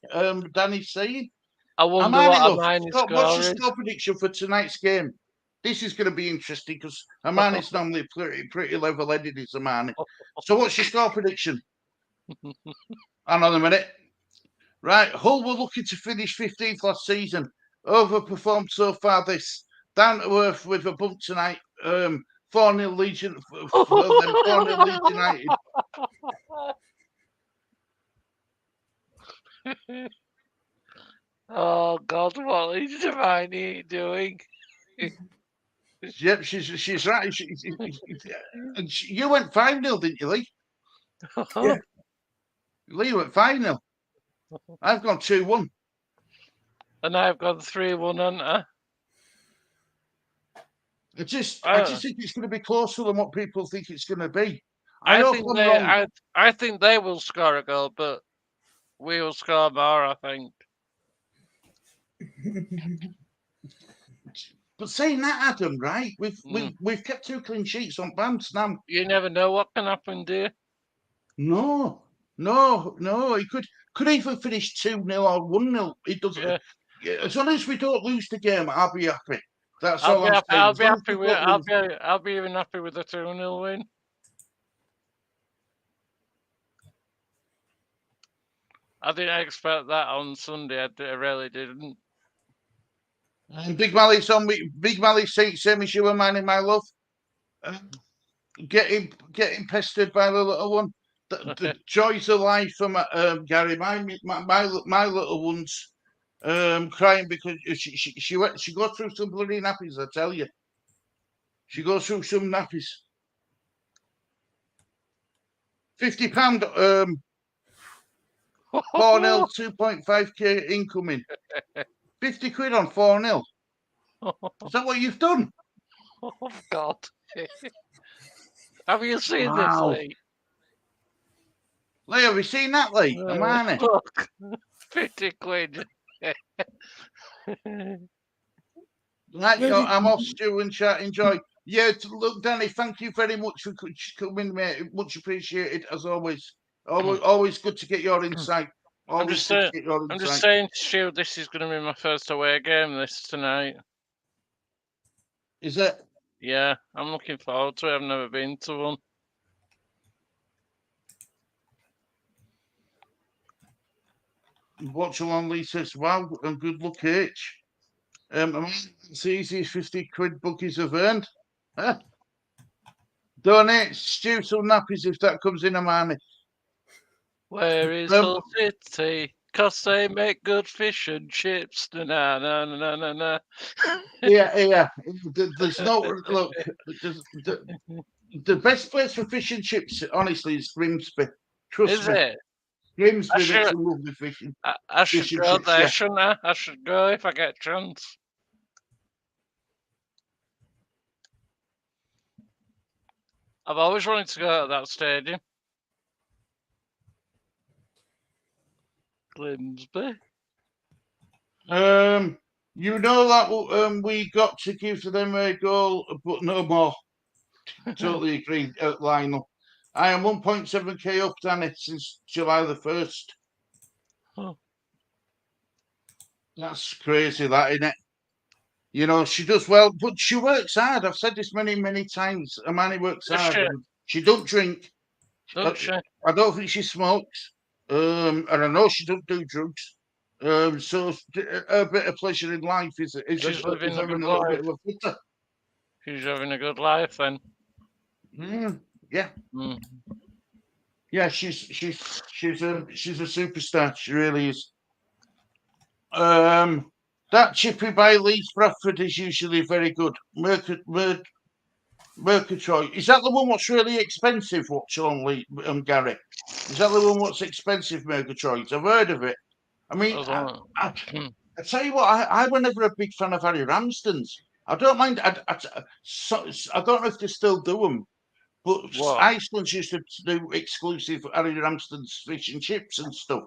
Danny's saying. I wonder Harmonie, what Harmonie's score what's your is. score prediction for tonight's game? This is going to be interesting because Harmonie's normally pretty level-headed, is Harmonie. So what's your score prediction? Hang on a minute. Right, Hull were looking to finish 15th last season. Overperformed so far this. Down to earth with a bump tonight. 4-0 Leeds United. 4-0 Leeds United. Oh God, what is Hermione doing? Yep, she's right. You went 5-0, didn't you, Lee? Yeah. Lee went 5-0. I've gone 2-1. And I've gone 3-1, haven't I? I just think it's going to be closer than what people think it's going to be. I think they will score a goal, but we will score more, I think. But saying that, Adam, right? We've kept 2 clean sheets on bounce now. You never know what can happen, do you? No. He could even finish 2-0 or 1-0. It doesn't. Yeah. As long as we don't lose the game, I'll be happy. That's I'll all be I'm happy. saying. I'll be even happy with a 2-0 win. I didn't expect that on Sunday. I really didn't. And Big Mally's on me. Big Mally's saying same as you were, mine, my love. Getting pestered by the little one. The joys of life from Gary. My little one's crying because she goes through some bloody nappies. I tell you, she goes through some nappies. £50 4-0 2.5k incoming. 50 quid on 4-0. Is that what you've done? Oh God! Have you seen this, Lee? Lee, have you seen that, Lee? Look, 50 quid. Right, I'm off, Stu and chat. Enjoy. Yeah, look, Danny, thank you very much for coming, mate. Much appreciated, as always. Always good to get your insight. I'm just saying, Stu, this is going to be my first away game this tonight. Is it? Yeah, I'm looking forward to it. I've never been to one. Watch along, Lee says, wow, and good luck, H. It's the easiest 50 quid bookies have earned. Huh? Donate Stu some nappies if that comes in, Amani. Where is Hull City? 'Cause they make good fish and chips. Na. Yeah. There's no look. The best place for fish and chips, honestly, is Grimsby. Trust me. Is it? Grimsby makes some lovely fishing. I should go there, shouldn't I? I should go if I get a chance. I've always wanted to go to that stadium. Grimsby. You know that we got to give to them a goal, but no more. Totally agree, Lionel. I am 1.7k up, Danny, since July the 1st. Oh. That's crazy, that, isn't it? You know, she does well, but she works hard. I've said this many, many times. Amani works hard. And she don't drink. Don't she? I don't think she smokes. And I know she don't do drugs. So a bit of pleasure in life is She's living a having good a little life. bit of a flitter. She's having a good life then. Yeah. Mm. Yeah, she's a superstar. She really is. That chippy by Leeds Bradford is usually very good. Murgatroyd. Is that the one what's really expensive? What's on Gary? Is that the one what's expensive, Murgatroyd? I've heard of it. I mean, I tell you what, I was never a big fan of Harry Ramsden's. I don't mind. I don't know if they still do them, but Iceland used to do exclusive Harry Ramsden's fish and chips and stuff.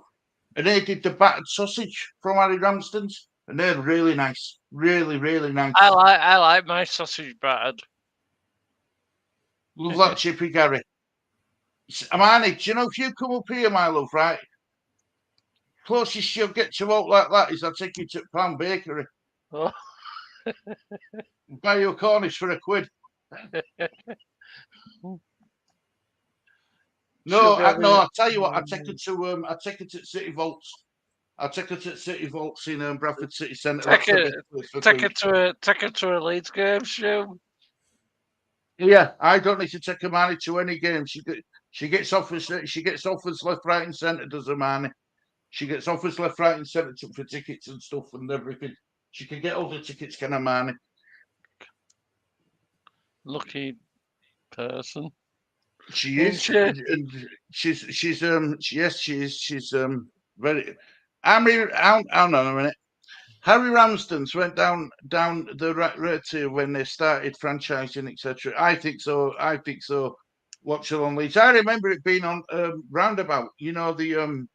And they did the battered sausage from Harry Ramsden's, and they're really nice. Really, really nice. I like my sausage battered. Love that chippy, Gary. Amani, do you know if you come up here, my love, right? Closest you'll get to out like that is I'll take you to Pan Bakery. Oh. Buy you a Cornish for £1. No, I'll tell you what, I take her to City Vaults. I'll take her to City Vaults in Bradford City Centre. Take her to a Leeds game, show. Yeah, I don't need to take Amani to any game. She gets offers left, right, and centre. Does Amani? She gets offers left, right, and centre for tickets and stuff and everything. She can get all the tickets, can Amani? Lucky person. She is. And she's yes, she is. She's very. Hang on a minute. Harry Ramsden's went down the road to when they started franchising, etc. I think so. Watch it on Leeds. I remember it being on Roundabout. You know the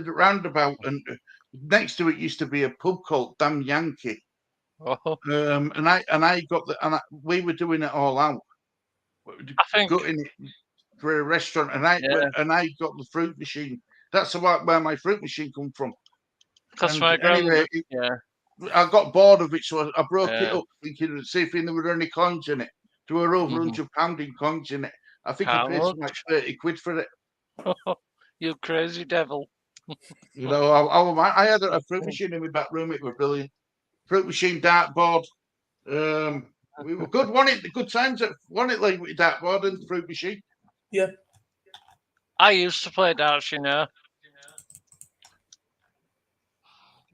Roundabout, and next to it used to be a pub called Damn Yankee. Oh. We were doing it all out. I think gutting it for a restaurant, and I got the fruit machine. That's about where my fruit machine come from. Because my grandmother, I got bored of it, so I broke it up, thinking, see if there were any coins in it. There were over £100 in coins in it. I think I paid like £30 for it. You crazy devil! You know, I had a fruit machine in my back room. It was brilliant. Fruit machine, dartboard. We were good. Good times at like with dartboard and fruit machine. Yeah. I used to play darts, you know.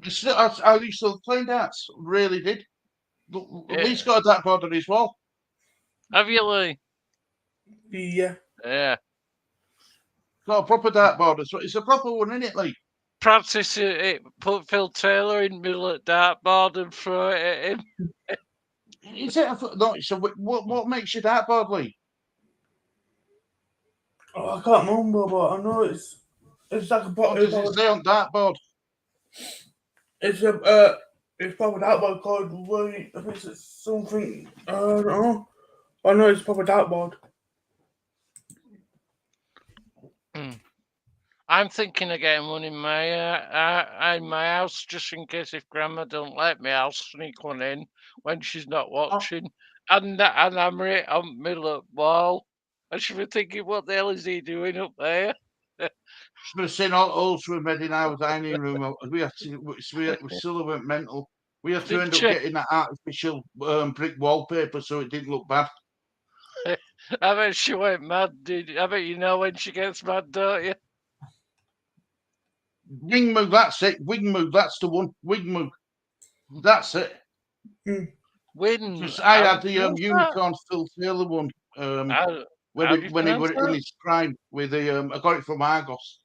I used to play darts. Really did. Lee's got a dartboard on his wall. Have you, Lee? Yeah. Yeah. Got a proper dartboard. It's a proper one, isn't it, Lee? Practice it. Put Phil Taylor in the middle of dartboard and throw it at him. Is it? No. So what makes your dartboard, Lee? Oh, I can't remember, but I know it's like a. What does it say on dartboard? It's proper dartboard called. I think it's something. I don't know. I know it's proper dartboard. I'm thinking of getting one in my house, just in case if Grandma don't let me, I'll sneak one in when she's not watching, and hammer it on the middle of the wall. I should be thinking, what the hell is he doing up there? Should have seen all through made in our dining room. We still went mental. We had to end up getting that artificial brick wallpaper so it didn't look bad. I bet she went mad. I bet you know when she gets mad, don't you? Wing move, that's it. Wing move, that's the one. Wing move, that's it. Because I had the unicorn Phil Taylor one when he was in his prime with the. I got it from Argos.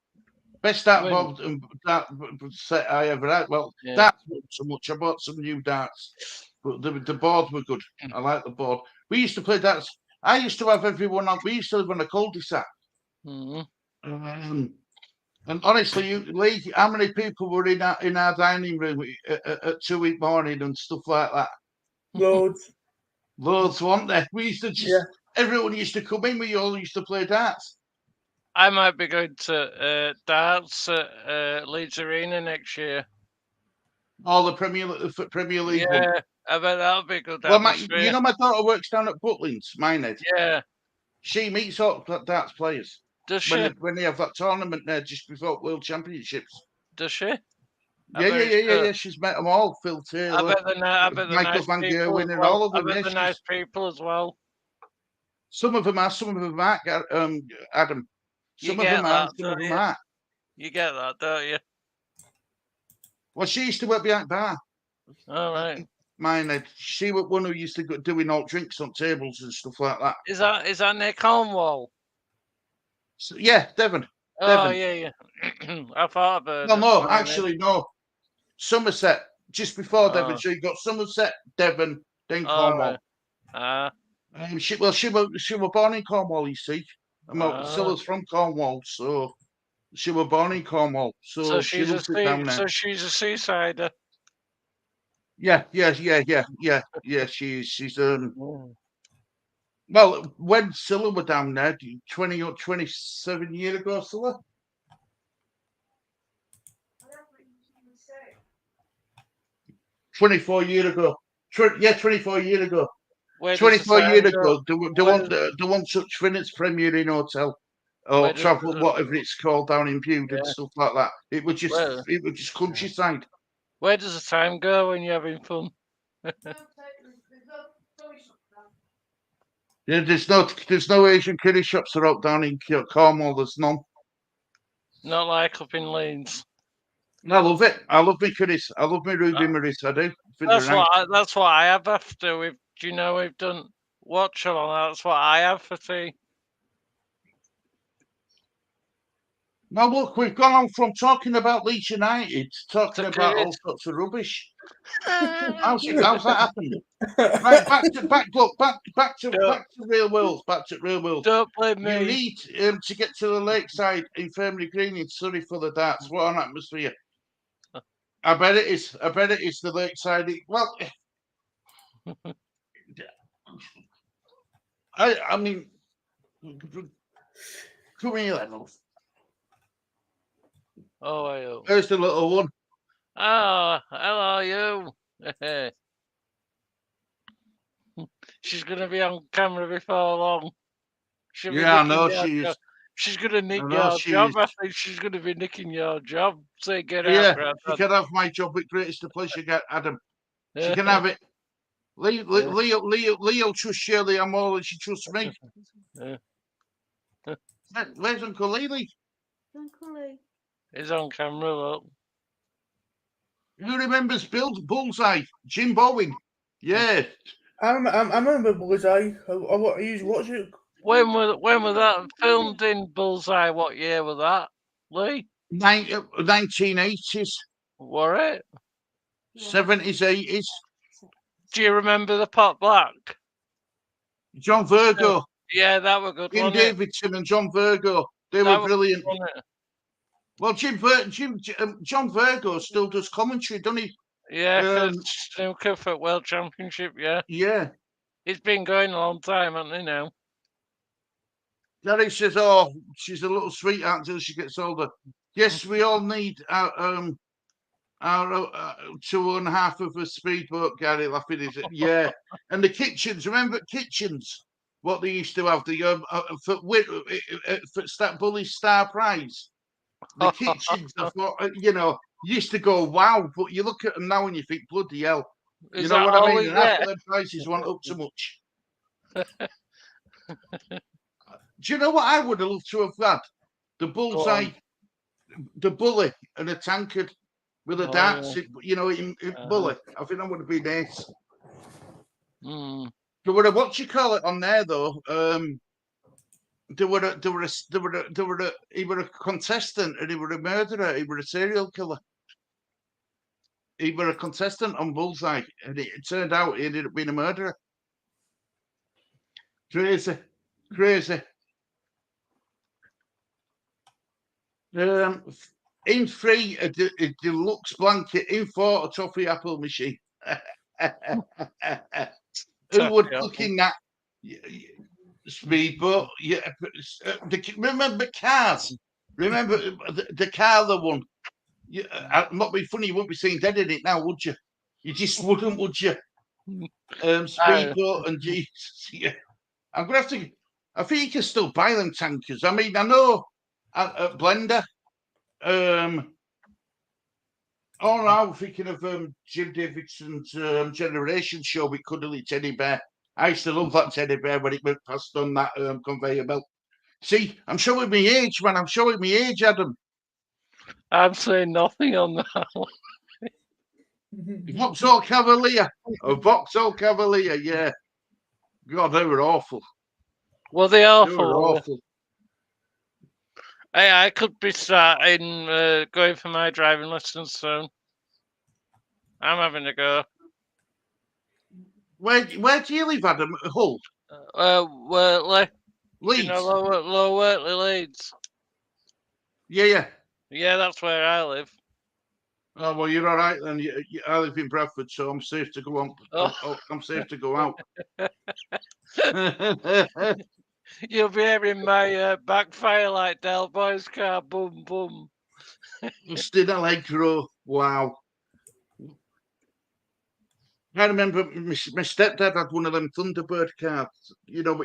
Best dartboard and that set I ever had. Well, darts not so much. I bought some new darts, but the boards were good. I like the board. We used to play darts. I used to have everyone on. We used to live on a cul-de-sac. And honestly, Lee, how many people were in our dining room at 2 in the morning and stuff like that? Loads, weren't there? We used to everyone used to come in. We all used to play darts. I might be going to darts at Leeds Arena next year. Or the Premier League one. Yeah, I bet that'll be good. Well, atmosphere. you know, my daughter works down at Butlins, Minehead. Yeah, She meets all darts players does she? when they have that tournament there just before World Championships. Does she? Yeah. She's met them all. Phil I Taylor, bet they're Michael nice Van people as Gerwen, and well. all of I them. bet Yeah, they're nice people as well. some of them are, some of them aren't. Adam. You Some of them get are, that, some of don't them you? aren't. You get that, don't you? Well, she used to work behind bar. All right. Mine, she was one who used to go doing all drinks on tables and stuff like that. Is that near Cornwall? So, yeah, Devon. Oh Devon. yeah. I thought about Well, it. no, actually, no. Somerset, just before Devon. Oh. So you got Somerset, Devon, then All Cornwall. right. She was born in Cornwall. You see, Silla's from Cornwall, so she was born in Cornwall. So she loves it down there. So she's a seasider. Yeah. She's Mm. Well, when Scylla were down there, 20 or 27 years ago, Scylla. 24 years ago. 24 years ago. 24 years ago, they want such Finnett's Premier Inn Hotel or travel, whatever it's called, down in Bude and stuff like that. It was just countryside. Where does the time go when you're having fun? Yeah, there's no Asian curry shops are out down in Cornwall. There's none. Not like up in Leeds. I love it. I love my curries. I love my Ruby Maris. I do. That's what I have after we've done watch along. That's what I have for tea. Now look, we've gone on from talking about Leeds United to talking about all sorts of rubbish. How's that happened? Right, back to real world. Back to real world. Don't blame me. You need to get to the Lakeside Infirmary Green in Surrey for the darts. What an atmosphere! I bet it is. I bet it is the Lakeside. Well, I mean, come here, Lennels. Oh, are you? There's the little one. Oh, hello, you. She's going to be on camera before long. I know she is. She's going to nick your job. I think she's going to be nicking your job. Say, get out, yeah, she can have my job with greatest pleasure, Adam. She can have it. Leo trusts Shirley and more than she trusts me. Where's Uncle Lee? Uncle Lee. He's on camera, look. Who remembers Bullseye? Jim Bowen. Yeah. I remember Bullseye. I usually watch it. When was that filmed in Bullseye? What year was that, Lee? 1980s. Were it? 70s, 80s. Do you remember the Pot Black? John Virgo. Yeah, that were good. Ian Davidson and John Virgo. They were brilliant. Well, John Virgo still does commentary, doesn't he? Yeah, for snooker for World Championship, yeah. Yeah. It's been going a long time, hasn't it now? Gary says, oh, she's a little sweetheart until she gets older. Yes, we all need our 2.5 of a speedboat, Gary, laughing. Is it? Yeah. And the kitchens, remember kitchens? What they used to have, for Bully's Star Prize. The kitchens, I thought, used to go, wow, but you look at them now and you think, bloody hell. You know what I mean? And after their prices went up too much. Do you know what I would have loved to have had? The Bullseye, the Bully, and a tankard with a darts, in Bully. I think that would have been nice. There were what you call it on there though. He were a contestant and he were a murderer. He were a serial killer. He were a contestant on Bullseye, and it turned out he ended up being a murderer. Crazy. In 3, a deluxe blanket. In 4, a toffee apple machine. Who would looking at speedboat? Yeah, remember cars? Remember the car, the one Not be funny, you wouldn't be seeing dead in it now, would you? You just wouldn't, would you? Speedboat and Jesus. Yeah. I'm gonna have to. I think you can still buy them tankers. I mean, I know at Blender. Oh, no, I'm thinking of Jim Davidson's Generation Show with Cuddly Teddy Bear. I used to love that teddy bear when it went past on that conveyor belt. See, I'm showing my age, man. I'm showing my age, Adam. I'm saying nothing on that one. Vauxhall Cavalier. A Vauxhall Cavalier, yeah. God, they were awful. Well, they They awful. were awful. Hey, I could be starting going for my driving lessons soon. I'm having to go. Where do you live, Adam? Hull? Wortley. Leeds? You know, Low Wortley, Leeds. Yeah. Yeah, that's where I live. Oh, well, you're all right then. I live in Bradford, so I'm safe to go on. Oh. I'm safe to go out. You'll be hearing my backfire like Del Boy's car. Boom, boom. Still Allegro. Wow. I remember my stepdad had one of them Thunderbird cards. You know,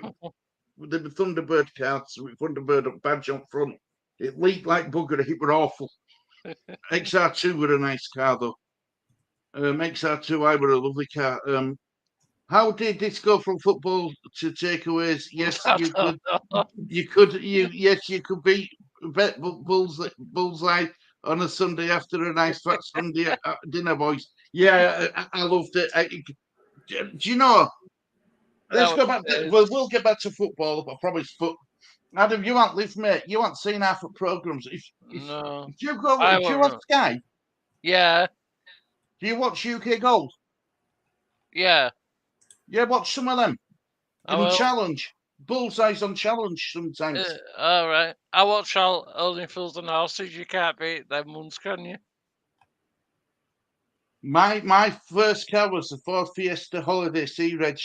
the Thunderbird cards with Thunderbird badge on front. It leaked like bugger. It were awful. XR2 were a nice car though. XR2I were a lovely car. How did this go from football to takeaways? Yes, you could. Yes, you could bet bullseye on a Sunday after a nice fat Sunday dinner, boys. Yeah, I loved it. Do you know? Let's go back. We'll get back to football, I promise. But Adam, you aren't lived, mate. You aren't seen half of programs. If you watch Sky, yeah. Do you watch UK Gold? Yeah. Yeah, watch some of them. Challenge. Bullseyes on Challenge sometimes. All right. I watch Only Fools and Horses. You can't beat them ones, can you? My first car was the Ford Fiesta Holiday Sea Reg.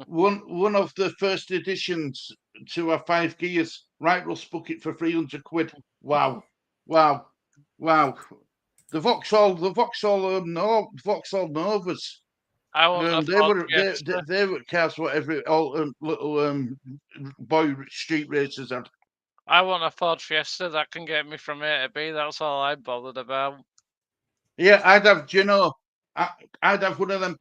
One of the first editions to have 5 gears. Right Russ book it for 300 quid. Wow. The Vauxhall Novas. I want they were cars whatever all little boy street racers had. I want a Ford Fiesta that can get me from A to B. That's all I'm bothered about. Yeah, I'd have. Do you know? I'd have one of them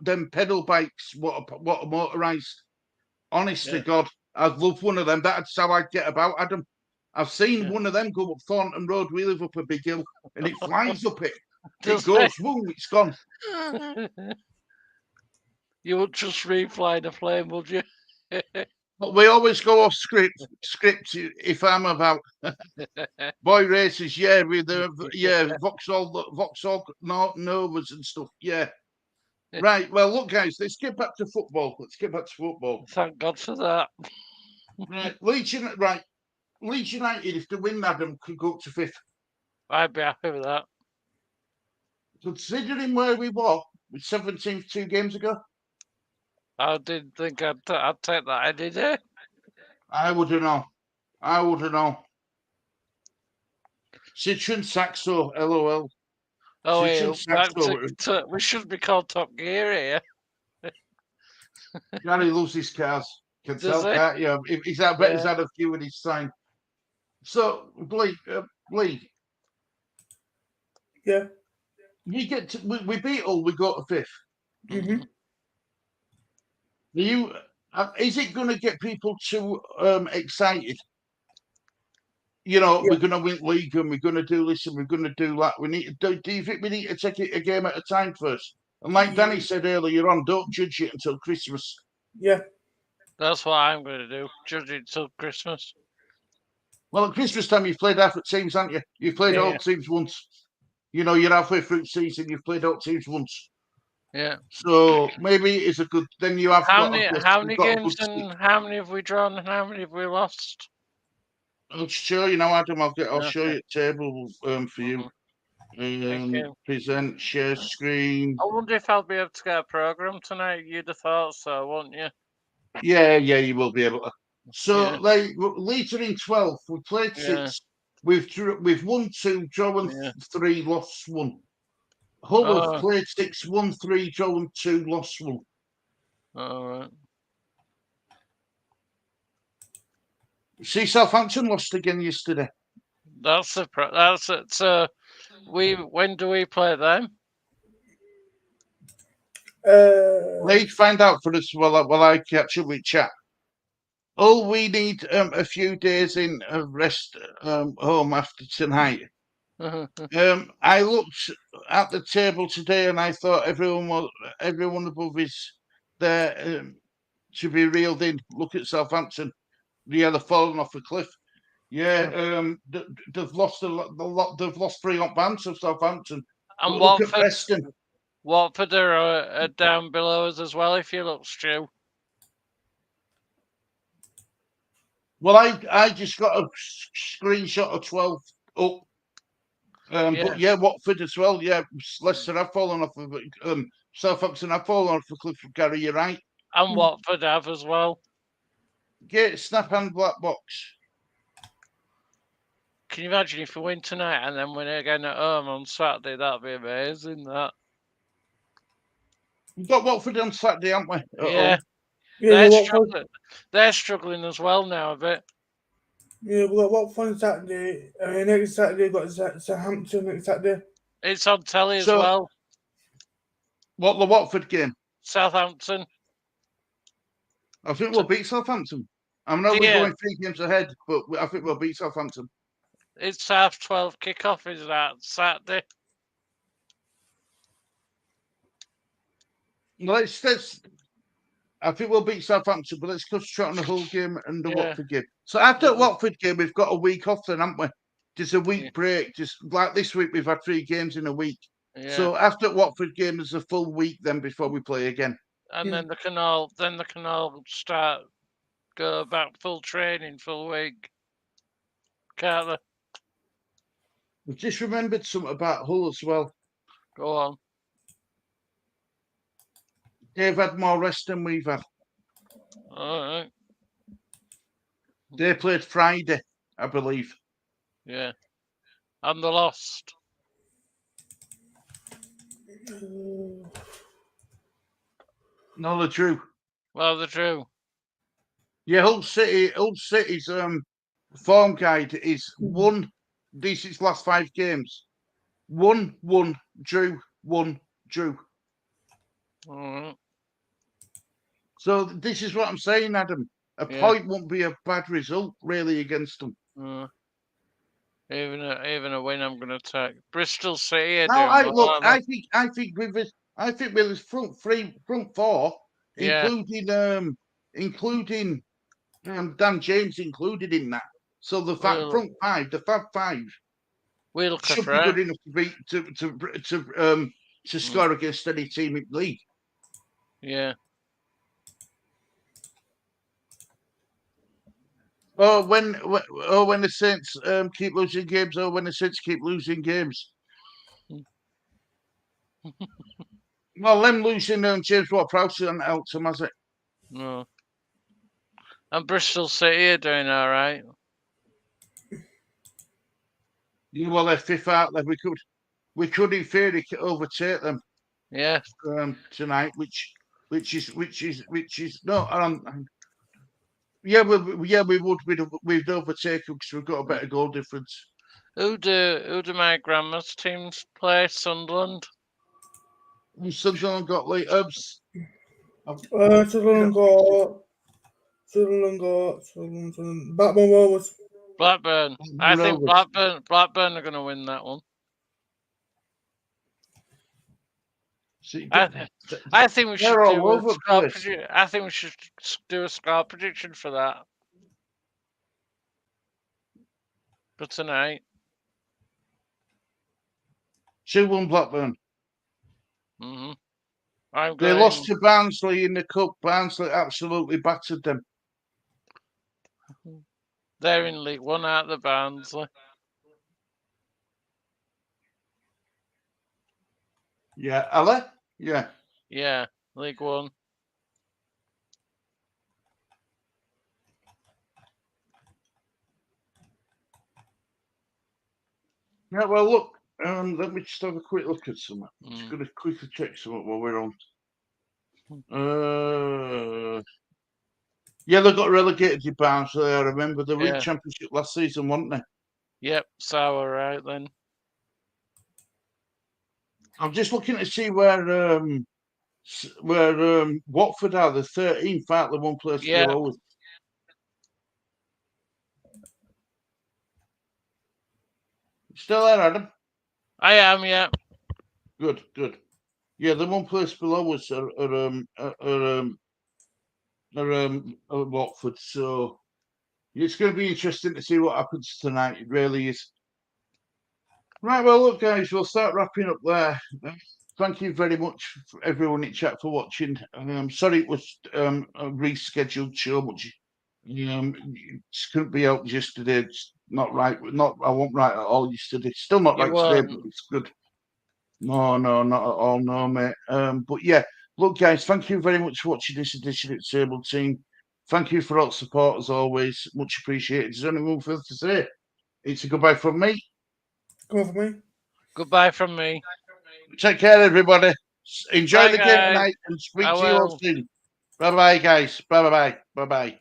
them pedal bikes. What a motorized. Honest to God, I'd love one of them. That's how I'd get about, Adam. I've seen one of them go up Thornton Road. We live up a big hill, and it flies up it. It goes, boom, it's gone. You would just refly the flame, would you? But we always go off script if I'm about boy races, yeah, with the Vauxhall Novas and stuff, yeah. Right, well, look, guys, let's get back to football. Thank God for that. Right, Leeds United, if they win, Adam, could go up to 5th. I'd be happy with that. Considering where we were with 17th 2 games ago, I didn't think I'd take that any day. I wouldn't know. Citroen Saxo, LOL. Oh, yeah, we should be called Top Gear here. Gary loves his cars. Can tell, can't you? He's had a few in his time. So, Lee. Yeah. We beat Hull, we go to 5th. Mm-hmm. Is it going to get people too excited? You know, we're going to win league and we're going to do this and we're going to do that. Do you think we need to take it a game at a time first? And like Danny said earlier on, don't judge it until Christmas. Yeah. That's what I'm going to do. Judge it till Christmas. Well, at Christmas time, you've played half at teams, haven't you? You've played all teams once. You know, you're halfway through the season, you've played all teams once. Yeah. So maybe it's a good. Then you have how many games and how many have we drawn and how many have we lost? I'll show you now, Adam. I'll show you a table for you. Present, share screen. I wonder if I'll be able to get a program tonight. You'd have thought so, won't you? Yeah, you will be able to. So, like, Leeds are in 12th. We played 6. We've won 2, drawn Yeah. 3, lost 1. Hull have Oh, played 6, won 3, drawn 2, lost 1. all right. See, Southampton lost again yesterday. That's it. So when do we play them? They find out for us while I catch up with chat. Oh, we need a few days in rest home after tonight. I looked at the table today and I thought everyone above is there to be reeled in. Look at Southampton. Yeah, they've fallen off a cliff. Yeah, they've lost a lot. They've lost 3 up bands of Southampton. And Look at Preston. Watford are down below us as well. If you look, Stu. Well, I just got a screenshot of 12 up. But yeah, Watford as well. Yeah, Leicester have fallen off of it. Southampton have fallen off the cliff. Gary, you're right. And Watford have as well. Get Snap and Black Box. Can you imagine if we win tonight and then win again at home on Saturday? That'd be amazing. That. We've got Watford on Saturday, haven't we? Yeah. They're struggling as well now a bit. Yeah, we've got Watford on Saturday. Next Saturday, we've got Southampton next Saturday. It's on telly as well. What, the Watford game? Southampton. I think we'll beat Southampton. I know we're going 3 games ahead, but I think we'll beat Southampton. It's 12:30 kickoff, is that Saturday? I think we'll beat Southampton, but let's concentrate on the whole game and the Watford game. So after the Watford game, we've got a week off then, haven't we? Just a week break. Just like this week, we've had 3 games in a week. Yeah. So after the Watford game, there's a full week then before we play again. And then they can all go back full training, full week. Can't they? We've just remembered something about Hull as well. Go on. They've had more rest than we've had. All right. They played Friday, I believe. Yeah. And they lost. No, they drew. Well, they drew. Yeah, Hull City's form guide is 1. These its last 5 games. 1, drew, 1, drew. So this is what I'm saying, Adam. A point won't be a bad result, really, against them. Even a win, I'm going to take Bristol City. I think with this front 4, including Dan James included in that. So the front 5, the Fab 5, should be good enough to beat to score against any team in the league. Yeah. When the Saints keep losing games, when the Saints keep losing games. Well, them losing James Ward-Prowse hasn't helped them, has it? No. And Bristol City are doing all right. Yeah, well, they're 5th out there. We could in theory overtake them. Yeah. Tonight, which is no. Yeah, we would. We'd overtake them because we've got a better goal difference. Who do my grandma's teams play? Sunderland. Sunderland got late ups. Sunderland got Blackburn Rovers. Blackburn. I think Blackburn are going to win that one. I think we should do a score prediction. I think we should do a score prediction for that. For tonight. 2-1 Blackburn. They lost to Barnsley in the cup. Barnsley absolutely battered them. They're in League 1 out the Barnsley. Yeah, are they? Yeah. Yeah, League 1. Yeah, well, look, let me just have a quick look at something. Just Mm. going to quickly check something while we're on. Yeah, they got relegated to Barnsley. I remember they were in Yeah. Championship last season, weren't they? Yep, sour right then. I'm just looking to see where Watford are. The 13th, aren't they? One place Yeah. below us. Still there, Adam? I am, yeah. Good, good. Yeah, the one place below us are Watford. So it's going to be interesting to see what happens tonight. It really is. Right, well, look, guys, we'll start wrapping up there. Thank you very much, for everyone in chat, for watching. I'm sorry it was a rescheduled show, but it couldn't be out yesterday. It's not right. I wasn't right at all yesterday. Still not You right today, weren't. but it's good. No, not at all, no, mate. But yeah, look, guys, thank you very much for watching this edition of Table Team. Thank you for all the support as always. Much appreciated. Is there anyone else to say? It's a goodbye from me. Come on for me. Goodbye from me. Take care, everybody. Enjoy Bye, the game guys. tonight and speak I to you all will. soon. Bye bye, guys. Bye bye. Bye bye.